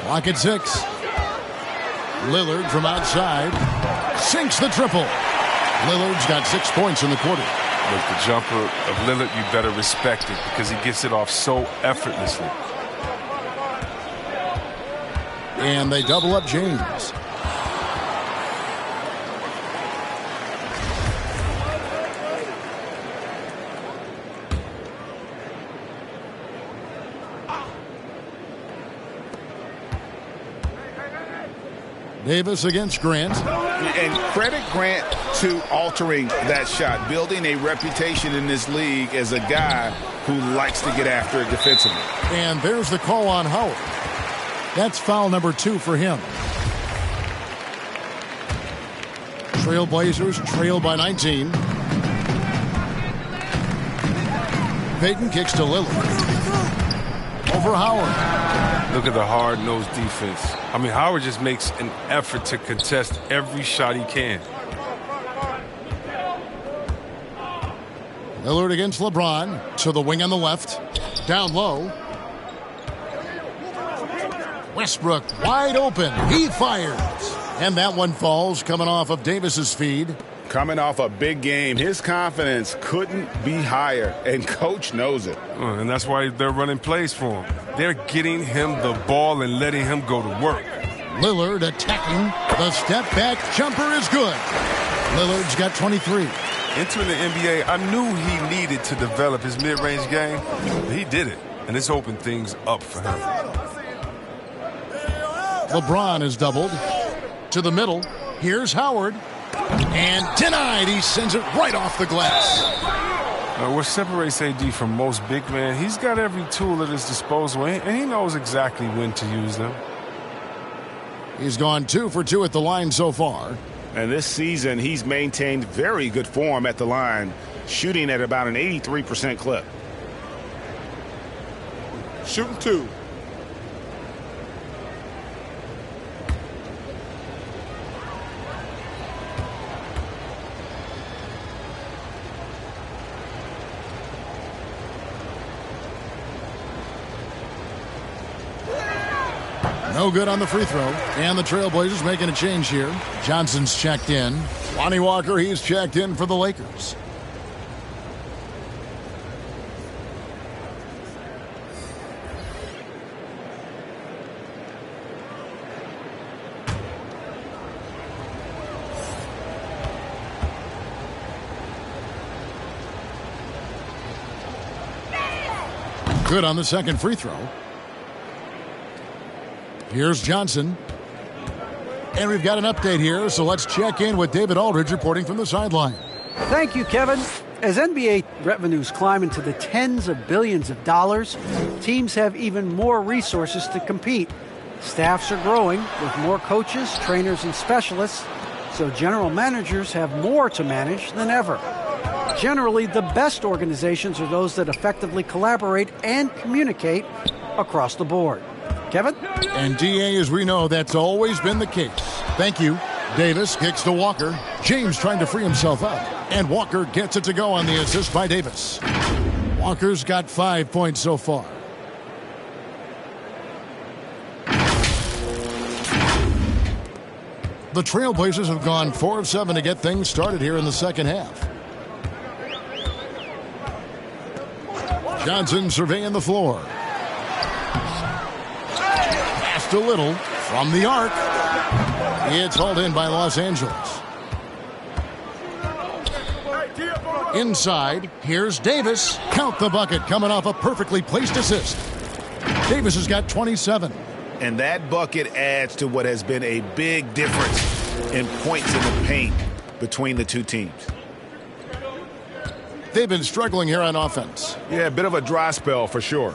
Speaker 1: Clock at 6. Lillard from outside sinks the triple. Lillard's got 6 points in the quarter.
Speaker 7: Look, the jumper of Lillard, you better respect it because he gets it off so effortlessly.
Speaker 1: And they double up James. Davis against Grant.
Speaker 3: And credit Grant to altering that shot, building a reputation in this league as a guy who likes to get after it defensively.
Speaker 1: And there's the call on Howard. That's foul number 2 for him. Trailblazers trail by 19. Payton kicks to Lillard. Over Howard.
Speaker 7: Look at the hard-nosed defense. I mean, Howard just makes an effort to contest every shot he can.
Speaker 1: Lillard against LeBron. To the wing on the left. Down low. Westbrook wide open. He fires. And that one falls coming off of Davis's feed.
Speaker 3: Coming off a big game, his confidence couldn't be higher, and coach knows it.
Speaker 7: And that's why they're running plays for him. They're getting him the ball and letting him go to work.
Speaker 1: Lillard attacking. The step back jumper is good. Lillard's got 23.
Speaker 7: Entering the NBA, I knew he needed to develop his mid-range game. He did it, and it's opened things up for him.
Speaker 1: LeBron is doubled. To the middle. Here's Howard. And denied. He sends it right off the glass.
Speaker 7: What separates AD from most big men, he's got every tool at his disposal, and he knows exactly when to use them.
Speaker 1: He's gone 2 for 2 at the line so far.
Speaker 3: And this season, he's maintained very good form at the line, shooting at about an 83% clip.
Speaker 5: Shooting 2.
Speaker 1: No good on the free throw. And the Trailblazers making a change here. Johnson's checked in. Lonnie Walker, he's checked in for the Lakers. Good on the second free throw. Here's Johnson. And we've got an update here, so let's check in with David Aldridge reporting from the sideline.
Speaker 2: Thank you, Kevin. As NBA revenues climb into the tens of billions of dollars, teams have even more resources to compete. Staffs are growing with more coaches, trainers, and specialists, so general managers have more to manage than ever. Generally, the best organizations are those that effectively collaborate and communicate across the board. Kevin?
Speaker 1: And DA, as we know, that's always been the case. Thank you. Davis kicks to Walker. James trying to free himself up. And Walker gets it to go on the assist by Davis. Walker's got 5 points so far. The Trailblazers have gone 4 of 7 to get things started here in the second half. Johnson surveying the floor. Passed a little from the arc. It's hauled in by Los Angeles. Inside, here's Davis. Count the bucket coming off a perfectly placed assist. Davis has got 27.
Speaker 3: And that bucket adds to what has been a big difference in points in the paint between the two teams.
Speaker 1: They've been struggling here on offense.
Speaker 3: Yeah, a bit of a dry spell for sure.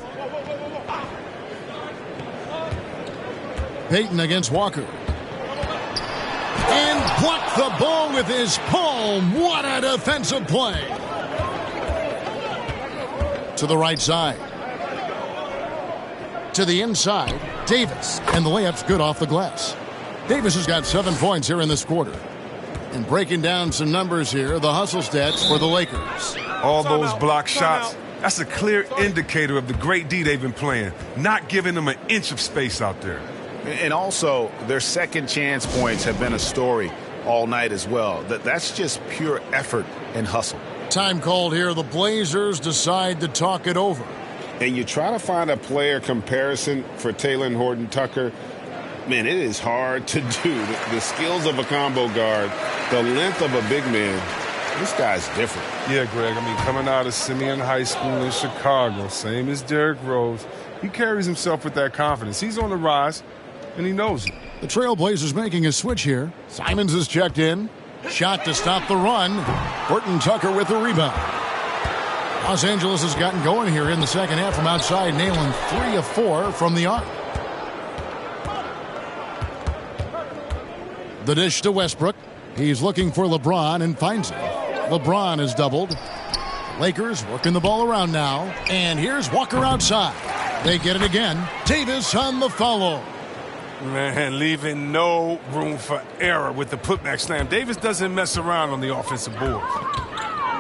Speaker 1: Payton against Walker. And blocked the ball with his palm. What a defensive play. To the right side. To the inside. Davis. And the layup's good off the glass. Davis has got 7 points here in this quarter. And breaking down some numbers here, the hustle stats for the Lakers.
Speaker 7: All those block shots, that's a clear indicator of the great D they've been playing, not giving them an inch of space out there.
Speaker 3: And also, their second chance points have been a story all night as well. That's just pure effort and hustle.
Speaker 1: Time called here. The Blazers decide to talk it over.
Speaker 11: And you try to find a player comparison for Taylor and Horton-Tucker. Man, it is hard to do. The skills of a combo guard, the length of a big man, this guy's different.
Speaker 7: Yeah, Greg, I mean, coming out of Simeon High School in Chicago, same as Derrick Rose, he carries himself with that confidence. He's on the rise, and he knows it.
Speaker 1: The Trailblazers making a switch here. Simons is checked in. Shot to stop the run. Horton-Tucker with the rebound. Los Angeles has gotten going here in the second half from outside, nailing 3 of 4 from the arc. The dish to Westbrook. He's looking for LeBron and finds it. LeBron is doubled. Lakers working the ball around now. And here's Walker outside. They get it again. Davis on the follow.
Speaker 7: Man, leaving no room for error with the putback slam. Davis doesn't mess around on the offensive board.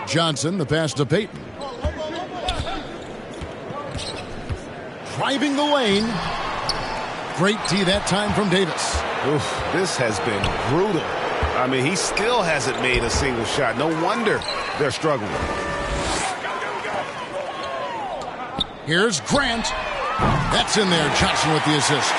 Speaker 1: Johnson, the pass to Payton. Driving the lane. Great D that time from Davis.
Speaker 3: Oof, this has been brutal. I mean, he still hasn't made a single shot. No wonder they're struggling.
Speaker 1: Here's Grant. That's in there. Johnson with the assist.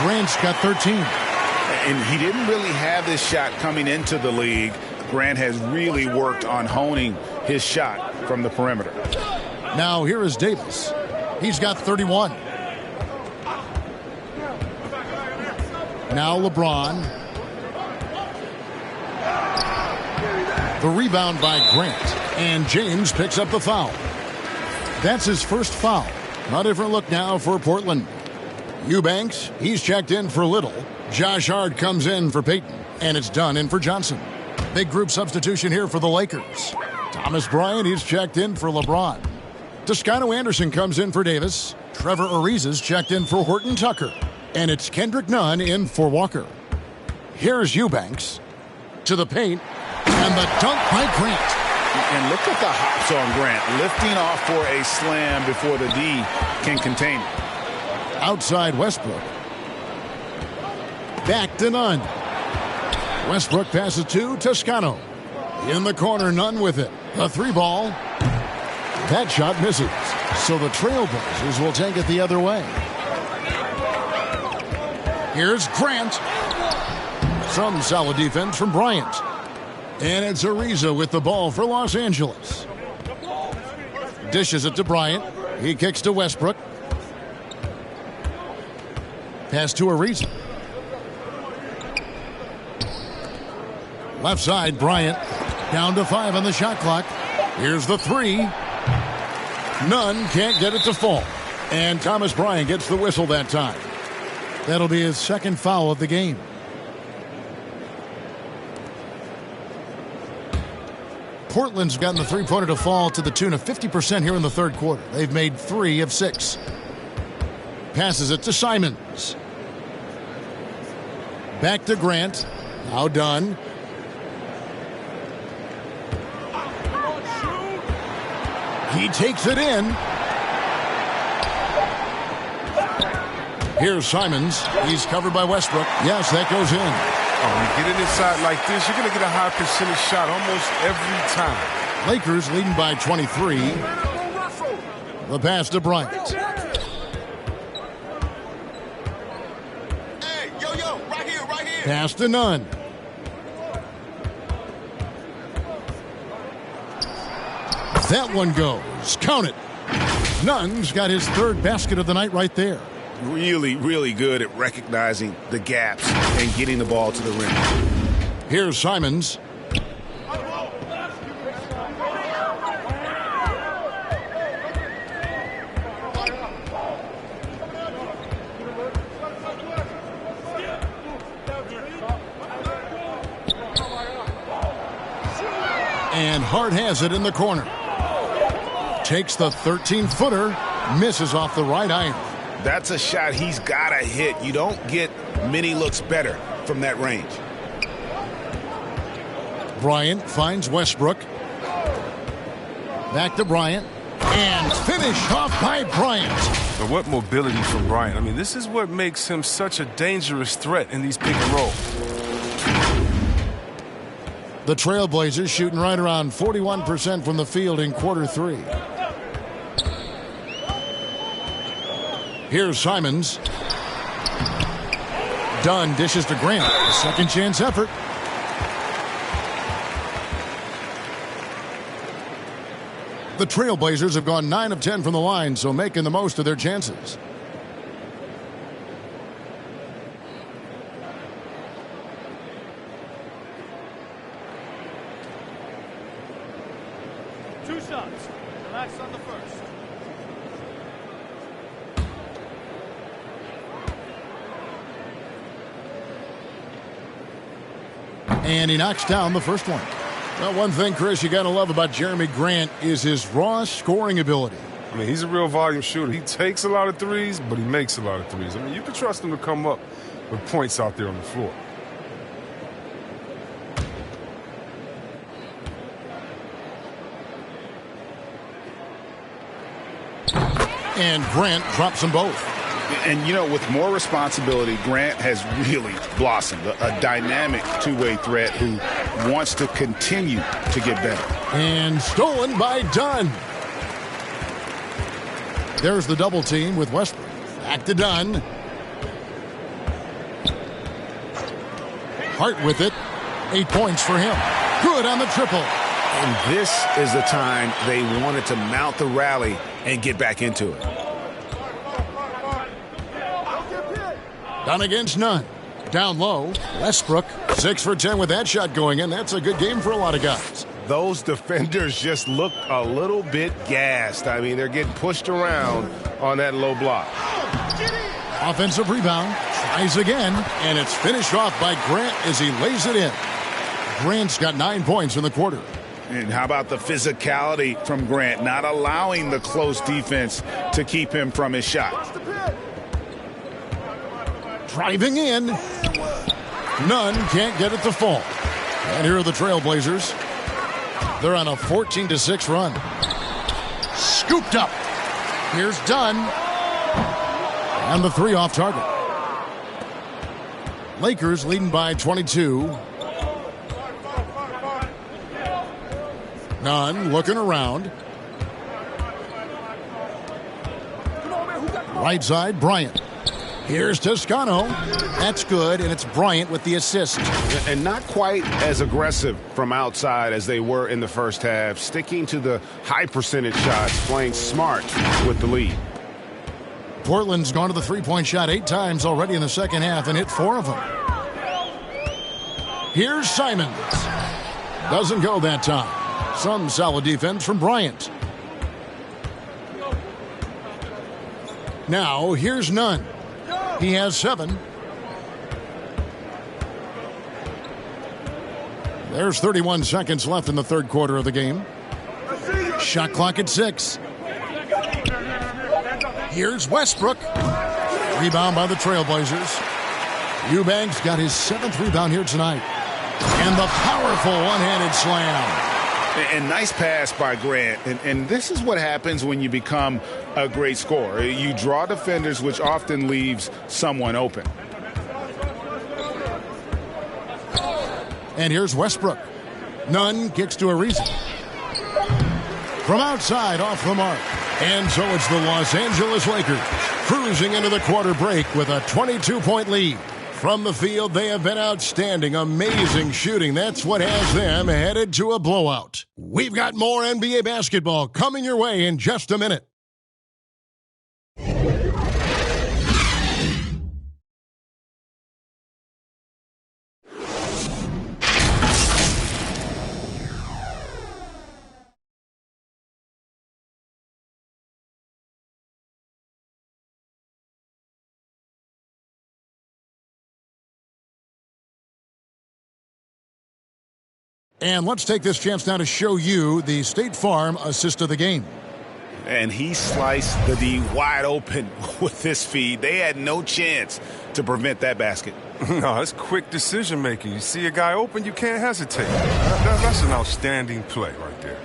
Speaker 1: Grant's got 13.
Speaker 3: And he didn't really have this shot coming into the league. Grant has really worked on honing his shot from the perimeter.
Speaker 1: Now here is Davis. He's got 31. Now LeBron. The rebound by Grant. And James picks up the foul. That's his first foul. A different look now for Portland. Eubanks, he's checked in for Little. Josh Hart comes in for Payton. And it's done in for Johnson. Big group substitution here for the Lakers. Thomas Bryant, he's checked in for LeBron. Toscano Anderson comes in for Davis. Trevor Ariza's checked in for Horton-Tucker. And it's Kendrick Nunn in for Walker. Here's Eubanks. To the paint. And the dunk by Grant.
Speaker 3: And look at the hops on Grant. Lifting off for a slam before the D can contain it.
Speaker 1: Outside Westbrook. Back to Nunn. Westbrook passes to Toscano. In the corner, Nunn with it. A 3-ball. That shot misses. So the Trailblazers will take it the other way. Here's Grant. Some solid defense from Bryant. And it's Ariza with the ball for Los Angeles. Dishes it to Bryant. He kicks to Westbrook. Pass to Ariza. Left side, Bryant. Down to 5 on the shot clock. Here's the 3. Nunn can't get it to fall. And Thomas Bryant gets the whistle that time. That'll be his second foul of the game. Portland's gotten the three-pointer to fall to the tune of 50% here in the third quarter. They've made 3 of 6. Passes it to Simons. Back to Grant. Now done. He takes it in. Here's Simons. He's covered by Westbrook. Yes, that goes in.
Speaker 7: Oh, you get it inside like this, you're going to get a high percentage shot almost every time.
Speaker 1: Lakers leading by 23. The pass to Bryant.
Speaker 12: Hey, yo, right here.
Speaker 1: Pass to Nunn. That one goes. Count it. Nunn's got his third basket of the night right there.
Speaker 3: Really, really good at recognizing the gaps and getting the ball to the rim.
Speaker 1: Here's Simons. And Hart has it in the corner. Takes the 13-footer, misses off the right iron.
Speaker 3: That's a shot he's got to hit. You don't get many looks better from that range.
Speaker 1: Bryant finds Westbrook. Back to Bryant. And finished off by Bryant.
Speaker 7: But what mobility from Bryant. I mean, this is what makes him such a dangerous threat in these pick and roll.
Speaker 1: The Trailblazers shooting right around 41% from the field in quarter 3. Here's Simons. Dunn dishes to Grant. A second chance effort. The Trailblazers have gone 9 of 10 from the line, so making the most of their chances.
Speaker 13: Two shots. Relax on the first.
Speaker 1: And he knocks down the first one. Well, one thing, Chris, you got to love about Jeremy Grant is his raw scoring ability.
Speaker 4: I mean, he's a real volume shooter. He takes a lot of threes, but he makes a lot of threes. I mean, you can trust him to come up with points out there on the floor.
Speaker 1: And Grant drops them both.
Speaker 3: And, you know, with more responsibility, Grant has really blossomed. A dynamic two-way threat who wants to continue to get better.
Speaker 1: And stolen by Dunn. There's the double team with Westbrook. Back to Dunn. Hart with it. 8 points for him. Good on the triple.
Speaker 3: And this is the time they wanted to mount the rally and get back into it.
Speaker 1: Dunn against none. Down low, Westbrook, 6 for 10 with that shot going in. That's a good game for a lot of guys.
Speaker 11: Those defenders just look a little bit gassed. I mean, they're getting pushed around on that low block.
Speaker 1: Offensive rebound, tries again, and it's finished off by Grant as he lays it in. Grant's got 9 points in the quarter.
Speaker 3: And how about the physicality from Grant, not allowing the close defense to keep him from his shot.
Speaker 1: Driving in. None can't get it to fall. And here are the Trailblazers. They're on a 14-6 run. Scooped up. Here's Dunn. And the 3 off target. Lakers leading by 22. Nunn looking around. Right side, Bryant. Here's Toscano. That's good, and it's Bryant with the assist.
Speaker 3: And not quite as aggressive from outside as they were in the first half, sticking to the high percentage shots, playing smart with the lead.
Speaker 1: Portland's gone to the three-point shot 8 times already in the second half and hit 4 of them. Here's Simons. Doesn't go that time. Some solid defense from Bryant. Now, here's Nunn. He has 7. There's 31 seconds left in the third quarter of the game. Shot clock at 6. Here's Westbrook. Rebound by the Trailblazers. Eubanks got his 7th rebound here tonight. And the powerful one-handed slam.
Speaker 3: And nice pass by Grant. And this is what happens when you become a great scorer. You draw defenders, which often leaves someone open.
Speaker 1: And here's Westbrook. Nunn kicks to Ariza. From outside, off the mark. And so it's the Los Angeles Lakers cruising into the quarter break with a 22-point lead. From the field, they have been outstanding. Amazing shooting. That's what has them headed to a blowout. We've got more NBA basketball coming your way in just a minute. And let's take this chance now to show you the State Farm assist of the game.
Speaker 3: And he sliced the D wide open with this feed. They had no chance to prevent that basket.
Speaker 7: No, that's quick decision making. You see a guy open, you can't hesitate. That's an outstanding play right there.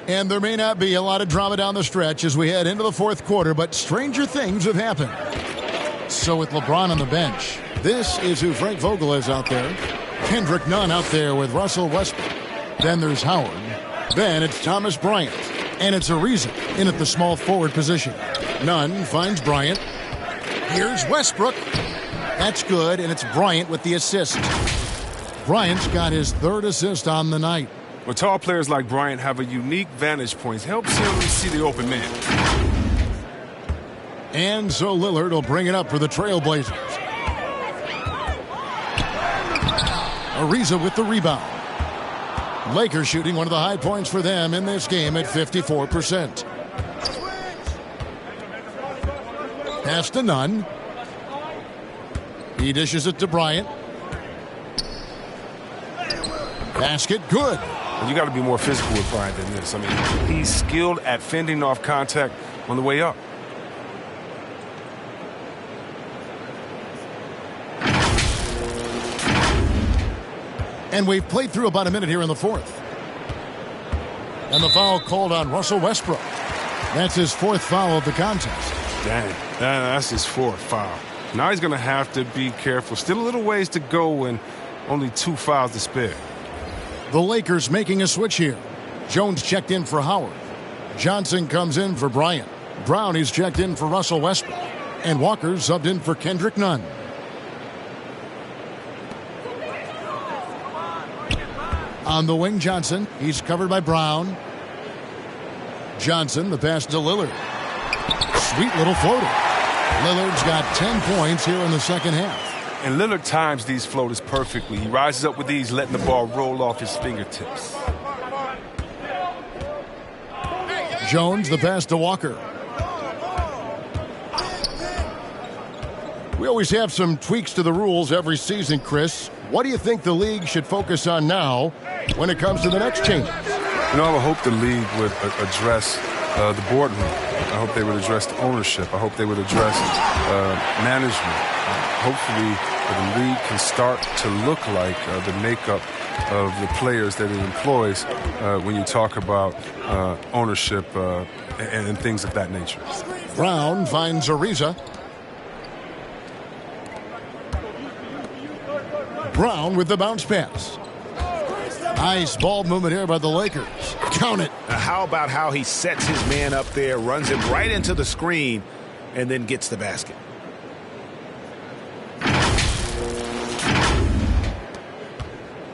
Speaker 1: And there may not be a lot of drama down the stretch as we head into the fourth quarter, but stranger things have happened. So with LeBron on the bench, this is who Frank Vogel is out there. Kendrick Nunn out there with Russell Westbrook. Then there's Howard. Then it's Thomas Bryant. And it's Ariza in at the small forward position. Nunn finds Bryant. Here's Westbrook. That's good, and it's Bryant with the assist. Bryant's got his third assist on the night.
Speaker 7: Well, tall players like Bryant have a unique vantage point. Helps him see the open man.
Speaker 1: And so Lillard will bring it up for the Trailblazers. Ariza with the rebound. Lakers shooting one of the high points for them in this game at 54%. Pass to Nunn. He dishes it to Bryant. Basket good.
Speaker 7: You got to be more physical with Bryant than this. I mean, he's skilled at fending off contact on the way up.
Speaker 1: And we've played through about a minute here in the fourth. And the foul called on Russell Westbrook. That's his fourth foul of the contest.
Speaker 7: Dang, that's his fourth foul. Now he's going to have to be careful. Still a little ways to go and only 2 fouls to spare.
Speaker 1: The Lakers making a switch here. Jones checked in for Howard. Johnson comes in for Bryant. Brownie's checked in for Russell Westbrook. And Walker subbed in for Kendrick Nunn. On the wing, Johnson. He's covered by Brown. Johnson, the pass to Lillard. Sweet little floater. Lillard's got 10 points here in the second half.
Speaker 7: And Lillard times these floaters perfectly. He rises up with these, letting the ball roll off his fingertips.
Speaker 1: Jones, the pass to Walker. We always have some tweaks to the rules every season, Chris. What do you think the league should focus on now when it comes to the next change?
Speaker 7: You know, I would hope the league would address the boardroom. I hope they would address the ownership. I hope they would address management. Hopefully, the league can start to look like the makeup of the players that it employs when you talk about ownership and things of that nature.
Speaker 1: Brown finds Ariza. Brown with the bounce pass. Nice ball movement here by the Lakers. Count it.
Speaker 3: How about how he sets his man up there, runs him right into the screen, and then gets the basket.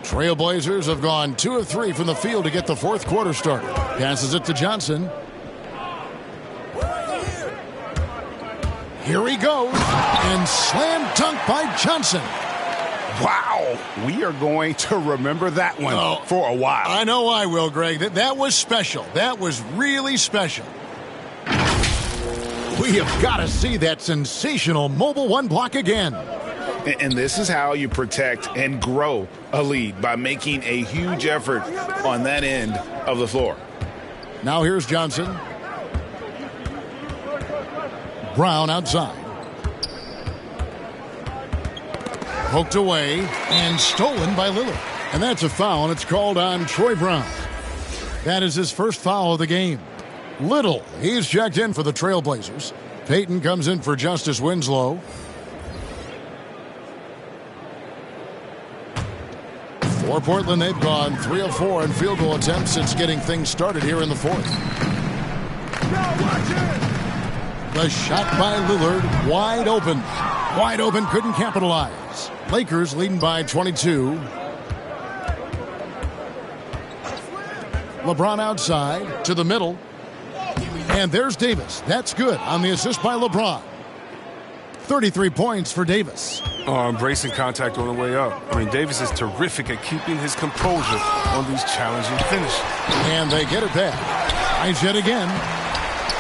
Speaker 1: Trailblazers have gone 2 of 3 from the field to get the fourth quarter started. Passes it to Johnson. Here he goes. And slam dunk by Johnson.
Speaker 3: Wow, we are going to remember that one for a while.
Speaker 1: I know I will, Greg. That was special. That was really special. We have got to see that sensational mobile one block again.
Speaker 3: And this is how you protect and grow a lead, by making a huge effort on that end of the floor.
Speaker 1: Now here's Johnson. Brown outside. Poked away and stolen by Lillard. And that's a foul, and it's called on Troy Brown. That is his first foul of the game. Little, he's checked in for the Trailblazers. Payton comes in for Justice Winslow. For Portland, they've gone 3 of 4 in field goal attempts since getting things started here in the fourth. The shot by Lillard, wide open. Wide open, couldn't capitalize. Lakers leading by 22. LeBron outside to the middle. And there's Davis. That's good on the assist by LeBron. 33 points for Davis.
Speaker 7: Embracing contact on the way up. I mean, Davis is terrific at keeping his composure on these challenging finishes.
Speaker 1: And they get it back. Nice hit again.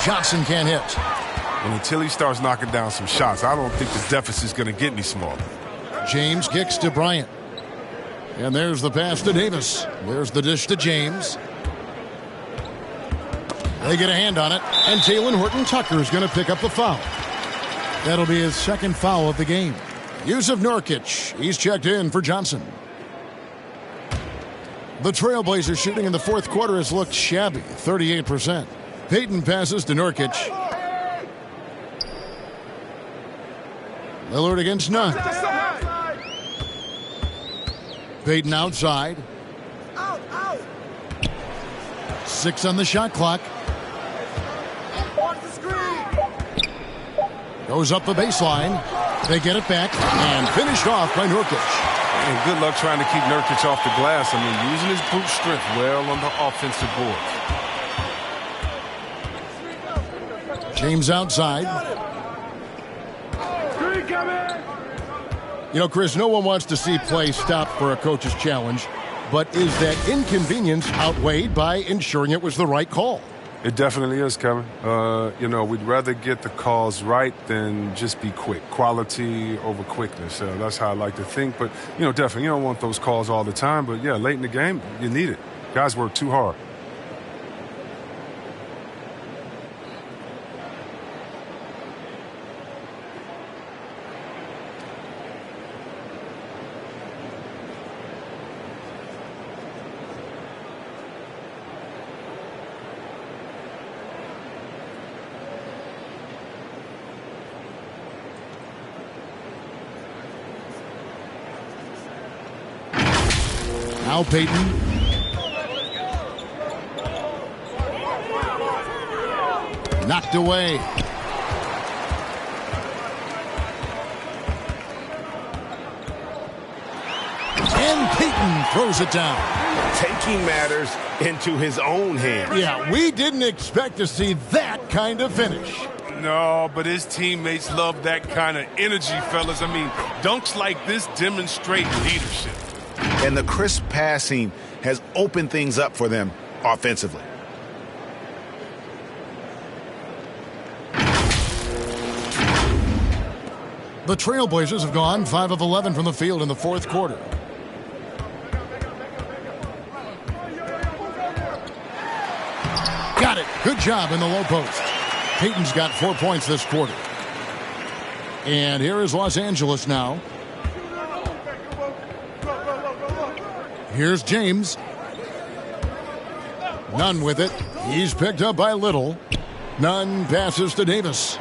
Speaker 1: Johnson can't hit.
Speaker 7: And until he starts knocking down some shots, I don't think the deficit's going to get any smaller.
Speaker 1: James kicks to Bryant. And there's the pass to Davis. There's the dish to James. They get a hand on it, and Talen Horton-Tucker is going to pick up the foul. That'll be his second foul of the game. Yusuf Nurkic, he's checked in for Johnson. The Trailblazers shooting in the fourth quarter has looked shabby, 38%. Payton passes to Nurkic. Lillard against Nunn. Payton outside. 6 on the shot clock. Goes up the baseline. They get it back and finished off by Nurkic.
Speaker 7: And good luck trying to keep Nurkic off the glass. I mean, using his brute strength well on the offensive board.
Speaker 1: James outside. You know, Chris, no one wants to see play stop for a coach's challenge, but is that inconvenience outweighed by ensuring it was the right call?
Speaker 7: It definitely is, Kevin. You know, we'd rather get the calls right than just be quick. Quality over quickness. That's how I like to think. But, you know, definitely, you don't want those calls all the time. But, yeah, late in the game, you need it. Guys work too hard.
Speaker 1: Now Payton. Knocked away. And Payton throws it down.
Speaker 11: Taking matters into his own hands.
Speaker 1: Yeah, we didn't expect to see that kind of finish.
Speaker 7: No, but his teammates love that kind of energy, fellas. I mean, dunks like this demonstrate leadership.
Speaker 3: And the crisp passing has opened things up for them offensively.
Speaker 1: The Trailblazers have gone 5 of 11 from the field in the fourth quarter. Got it. Good job in the low post. Payton's got 4 points this quarter. And here is Los Angeles now. Here's James. Nunn with it. He's picked up by Little. Nunn passes to Davis.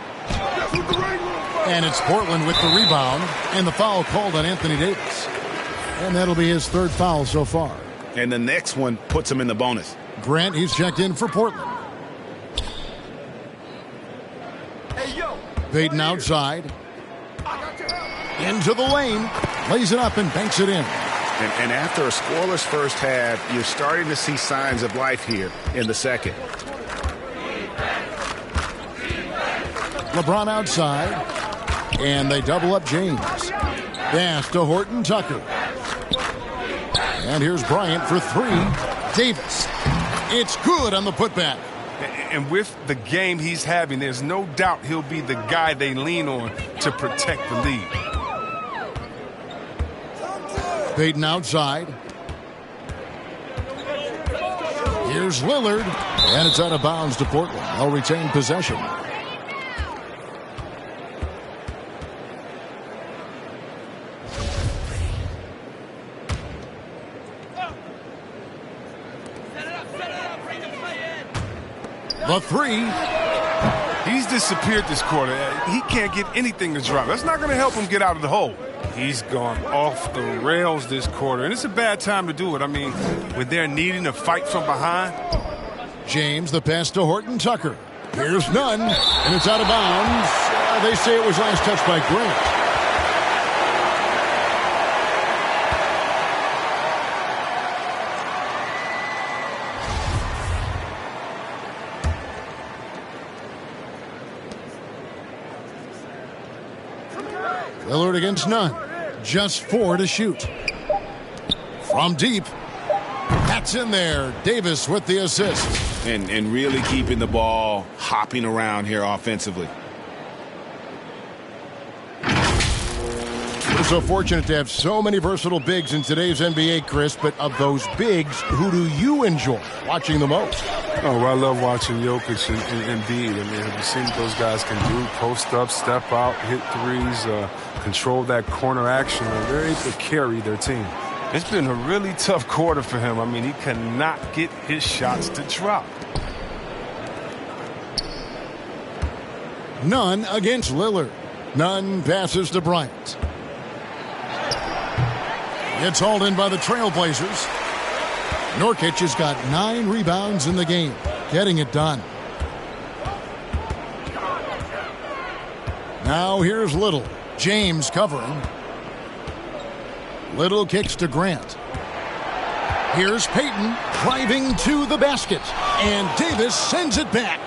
Speaker 1: And it's Portland with the rebound. And the foul called on Anthony Davis. And that'll be his third foul so far.
Speaker 3: And the next one puts him in the bonus.
Speaker 1: Grant, he's checked in for Portland. Payton outside. Into the lane. Lays it up and banks it in.
Speaker 3: And after a scoreless first half, you're starting to see signs of life here in the second.
Speaker 1: LeBron outside. And they double up James. Pass to Horton-Tucker. And here's Bryant for 3. Davis. It's good on the putback.
Speaker 7: And with the game he's having, there's no doubt he'll be the guy they lean on to protect the lead.
Speaker 1: Payton outside. Here's Lillard. And it's out of bounds to Portland. They'll retain possession. The 3.
Speaker 7: He's disappeared this quarter. He can't get anything to drop. That's not going to help him get out of the hole. He's gone off the rails this quarter, and it's a bad time to do it. I mean, when they're needing to fight from behind.
Speaker 1: James, the pass to Horton-Tucker. Here's Nunn, and it's out of bounds. They say it was last touched by Grant. Lillard against Nunn. Just 4 to shoot. From deep. That's in there. Davis with the assist.
Speaker 3: And really keeping the ball hopping around here offensively.
Speaker 1: We're so fortunate to have so many versatile bigs in today's NBA, Chris, but of those bigs, who do you enjoy watching the most?
Speaker 7: Oh, well, I love watching Jokic and Embiid. I mean, have you seen what those guys can do? Post up, step out, hit threes, control that corner action. They're able to carry their team. It's been a really tough quarter for him. I mean, he cannot get his shots to drop.
Speaker 1: None against Lillard. None passes to Bryant. It's hauled in by the Trailblazers. Nurkic has got 9 rebounds in the game, getting it done. Now here's Little. James covering. Little kicks to Grant. Here's Payton driving to the basket. And Davis sends it back.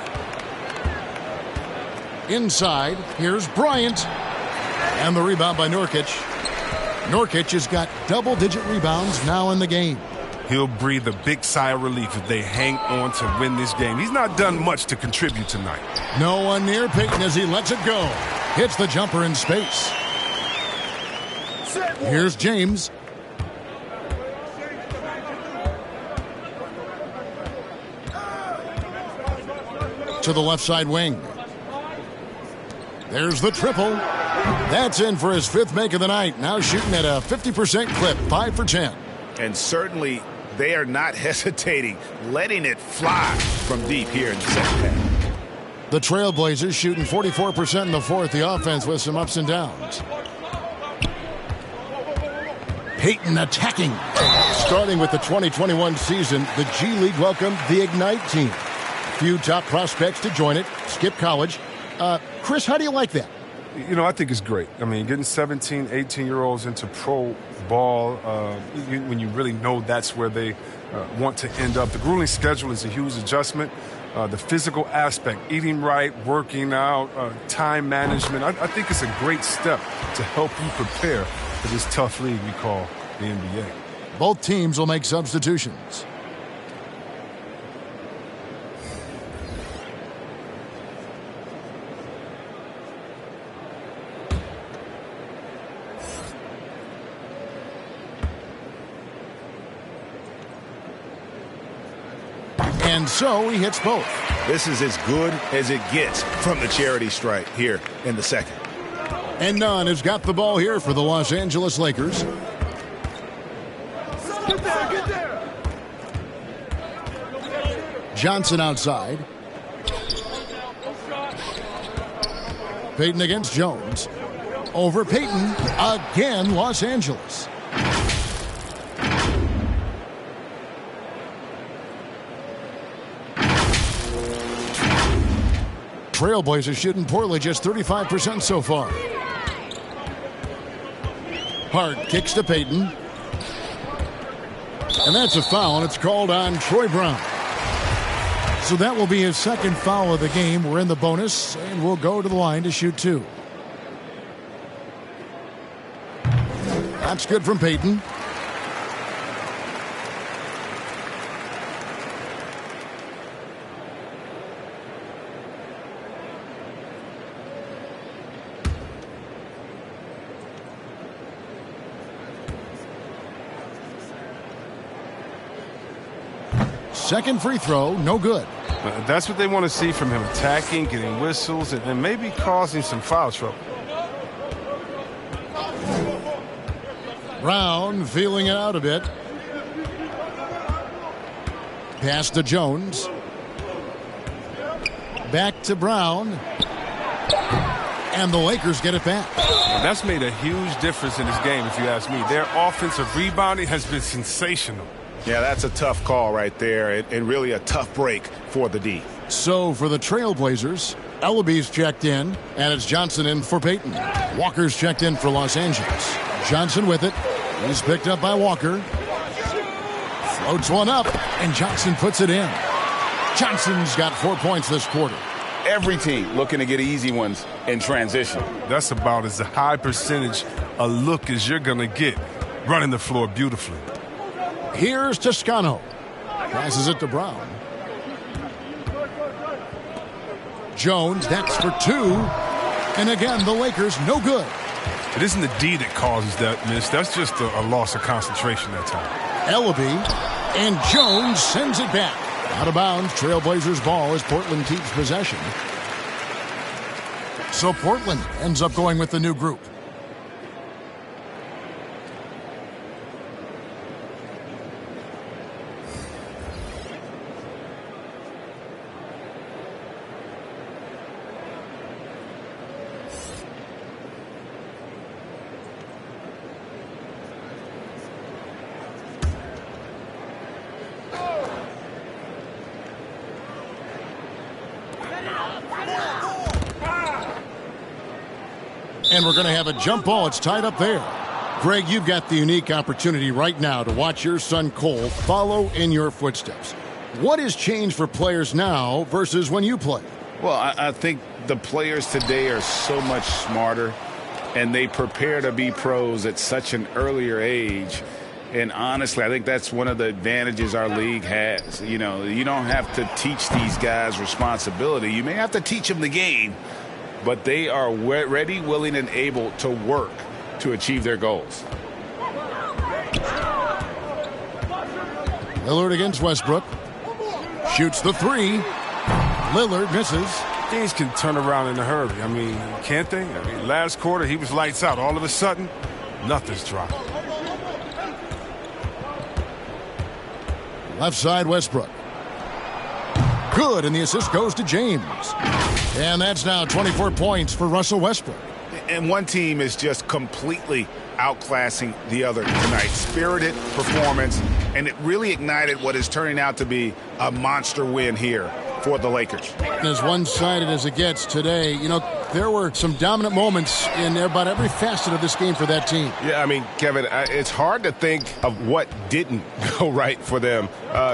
Speaker 1: Inside, here's Bryant. And the rebound by Nurkic. Nurkic has got double-digit rebounds now in the game.
Speaker 7: He'll breathe a big sigh of relief if they hang on to win this game. He's not done much to contribute tonight.
Speaker 1: No one near Payton as he lets it go. Hits the jumper in space. Here's James. To the left side wing. There's the triple. That's in for his 5th make of the night. Now shooting at a 50% clip, 5 for 10.
Speaker 3: And certainly they are not hesitating, letting it fly from deep here in the second half.
Speaker 1: The Trailblazers shooting 44% in the 4th. The offense with some ups and downs. Payton attacking. Starting with the 2021 season, the G League welcomed the Ignite team. Few top prospects to join it. Skip college. Chris, how do you like that?
Speaker 7: You know, I think it's great. I mean, getting 17, 18-year-olds into pro ball, when you really know that's where they want to end up. The grueling schedule is a huge adjustment. The physical aspect, eating right, working out, time management, I think it's a great step to help you prepare for this tough league we call the NBA.
Speaker 1: Both teams will make substitutions. And so he hits both.
Speaker 3: This is as good as it gets from the charity stripe here in the second.
Speaker 1: And Nunn has got the ball here for the Los Angeles Lakers.
Speaker 12: Get there.
Speaker 1: Johnson outside. Payton against Jones. Over Payton. Again, Los Angeles. Trailblazers shooting poorly, just 35% so far. Hart kicks to Payton. And that's a foul, and it's called on Troy Brown. So that will be his 2nd foul of the game. We're in the bonus, and we'll go to the line to shoot 2. That's good from Payton. Second free throw, no good.
Speaker 7: That's what they want to see from him, attacking, getting whistles, and maybe causing some foul trouble.
Speaker 1: Brown feeling it out a bit. Pass to Jones. Back to Brown. And the Lakers get it back.
Speaker 7: That's made a huge difference in this game, if you ask me. Their offensive rebounding has been sensational.
Speaker 3: Yeah, that's a tough call right there, and really a tough break for the D.
Speaker 1: So for the Trailblazers, Ellaby's checked in, and it's Johnson in for Payton. Walker's checked in for Los Angeles. Johnson with it. He's picked up by Walker. Floats one up, and Johnson puts it in. Johnson's got 4 points this quarter.
Speaker 3: Every team looking to get easy ones in transition.
Speaker 7: That's about as a high percentage a look as you're going to get, running the floor beautifully.
Speaker 1: Here's Toscano. Passes it to Brown. Jones, that's for 2. And again, the Lakers no good.
Speaker 7: It isn't the D that causes that miss. That's just a loss of concentration that time.
Speaker 1: Ellaby, and Jones sends it back. Out of bounds, Trailblazers ball as Portland keeps possession. So Portland ends up going with the new group. And we're going to have a jump ball. It's tied up there. Greg, you've got the unique opportunity right now to watch your son Cole follow in your footsteps. What has changed for players now versus when you played?
Speaker 3: Well, I think the players today are so much smarter, and they prepare to be pros at such an earlier age. And honestly, I think that's one of the advantages our league has. You know, you don't have to teach these guys responsibility. You may have to teach them the game, but they are ready, willing, and able to work to achieve their goals.
Speaker 1: Lillard against Westbrook. Shoots the three. Lillard misses.
Speaker 7: Things can turn around in a hurry. I mean, can't they? I mean, last quarter, he was lights out. All of a sudden, nothing's dropped.
Speaker 1: Left side, Westbrook. Good, and the assist goes to James. And that's now 24 points for Russell Westbrook.
Speaker 3: And one team is just completely outclassing the other tonight. Spirited performance, and it really ignited what is turning out to be a monster win here for the Lakers.
Speaker 1: As one-sided as it gets today, you know, there were some dominant moments in about every facet of this game for that team.
Speaker 11: Yeah, I mean, Kevin, it's hard to think of what didn't go right for them.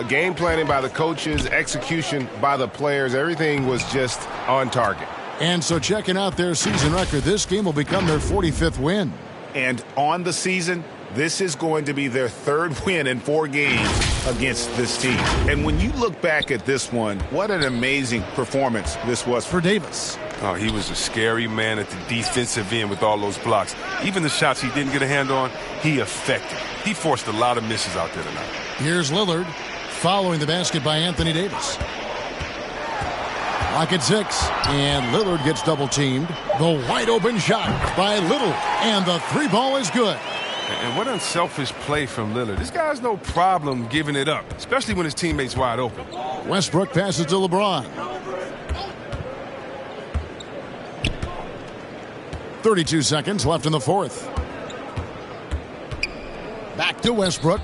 Speaker 11: Game planning by the coaches, execution by the players, everything was just on target.
Speaker 1: And so checking out their season record, this game will become their 45th win.
Speaker 3: And on the season, this is going to be their third win in 4 games against this team. And when you look back at this one, what an amazing performance this was for Davis.
Speaker 7: Oh, he was a scary man at the defensive end with all those blocks. Even the shots he didn't get a hand on, he affected. He forced a lot of misses out there tonight.
Speaker 1: Here's Lillard following the basket by Anthony Davis. Lock at 6, and Lillard gets double-teamed. The wide-open shot by Little, and the 3-ball is good.
Speaker 7: And what unselfish play from Lillard. This guy's no problem giving it up, especially when his teammate's wide open.
Speaker 1: Westbrook passes to LeBron. 32 seconds left in the fourth. Back to Westbrook.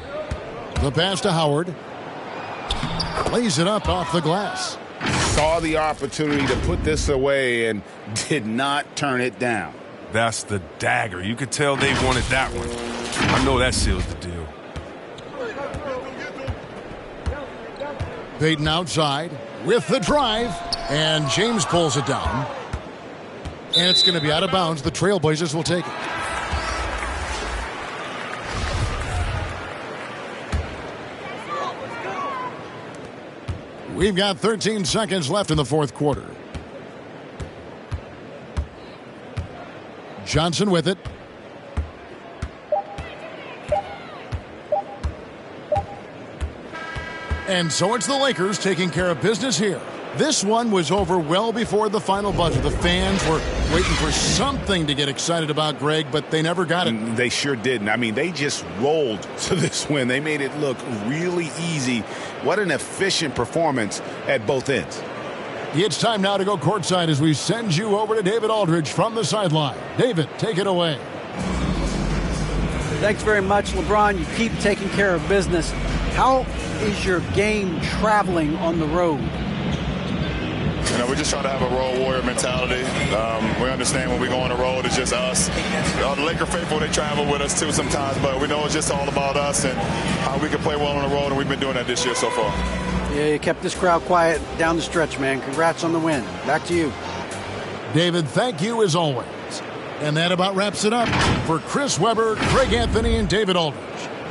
Speaker 1: The pass to Howard. Lays it up off the glass.
Speaker 3: Saw the opportunity to put this away and did not turn it down.
Speaker 7: That's the dagger. You could tell they wanted that one. I know that seals the deal.
Speaker 1: Payton outside with the drive, and James pulls it down. And it's going to be out of bounds. The Trailblazers will take it. We've got 13 seconds left in the fourth quarter. Johnson with it. And so it's the Lakers taking care of business here. This one was over well before the final buzzer. The fans were waiting for something to get excited about, Greg, but they never got it.
Speaker 3: They sure didn't. I mean, they just rolled to this win. They made it look really easy. What an efficient performance at both ends.
Speaker 1: It's time now to go courtside as we send you over to David Aldridge from the sideline. David, take it away.
Speaker 2: Thanks very much, LeBron. You keep taking care of business. How is your game traveling on the road?
Speaker 14: You know, we're just trying to have a road warrior mentality. We understand when we go on the road, it's just us. The Laker faithful, they travel with us too sometimes, but we know it's just all about us and how we can play well on the road, and we've been doing that this year so far.
Speaker 2: Yeah, you kept this crowd quiet down the stretch, man. Congrats on the win. Back to you.
Speaker 1: David, thank you as always. And that about wraps it up. For Chris Webber, Craig Anthony, and David Aldridge,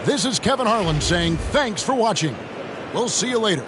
Speaker 1: this is Kevin Harlan saying thanks for watching. We'll see you later.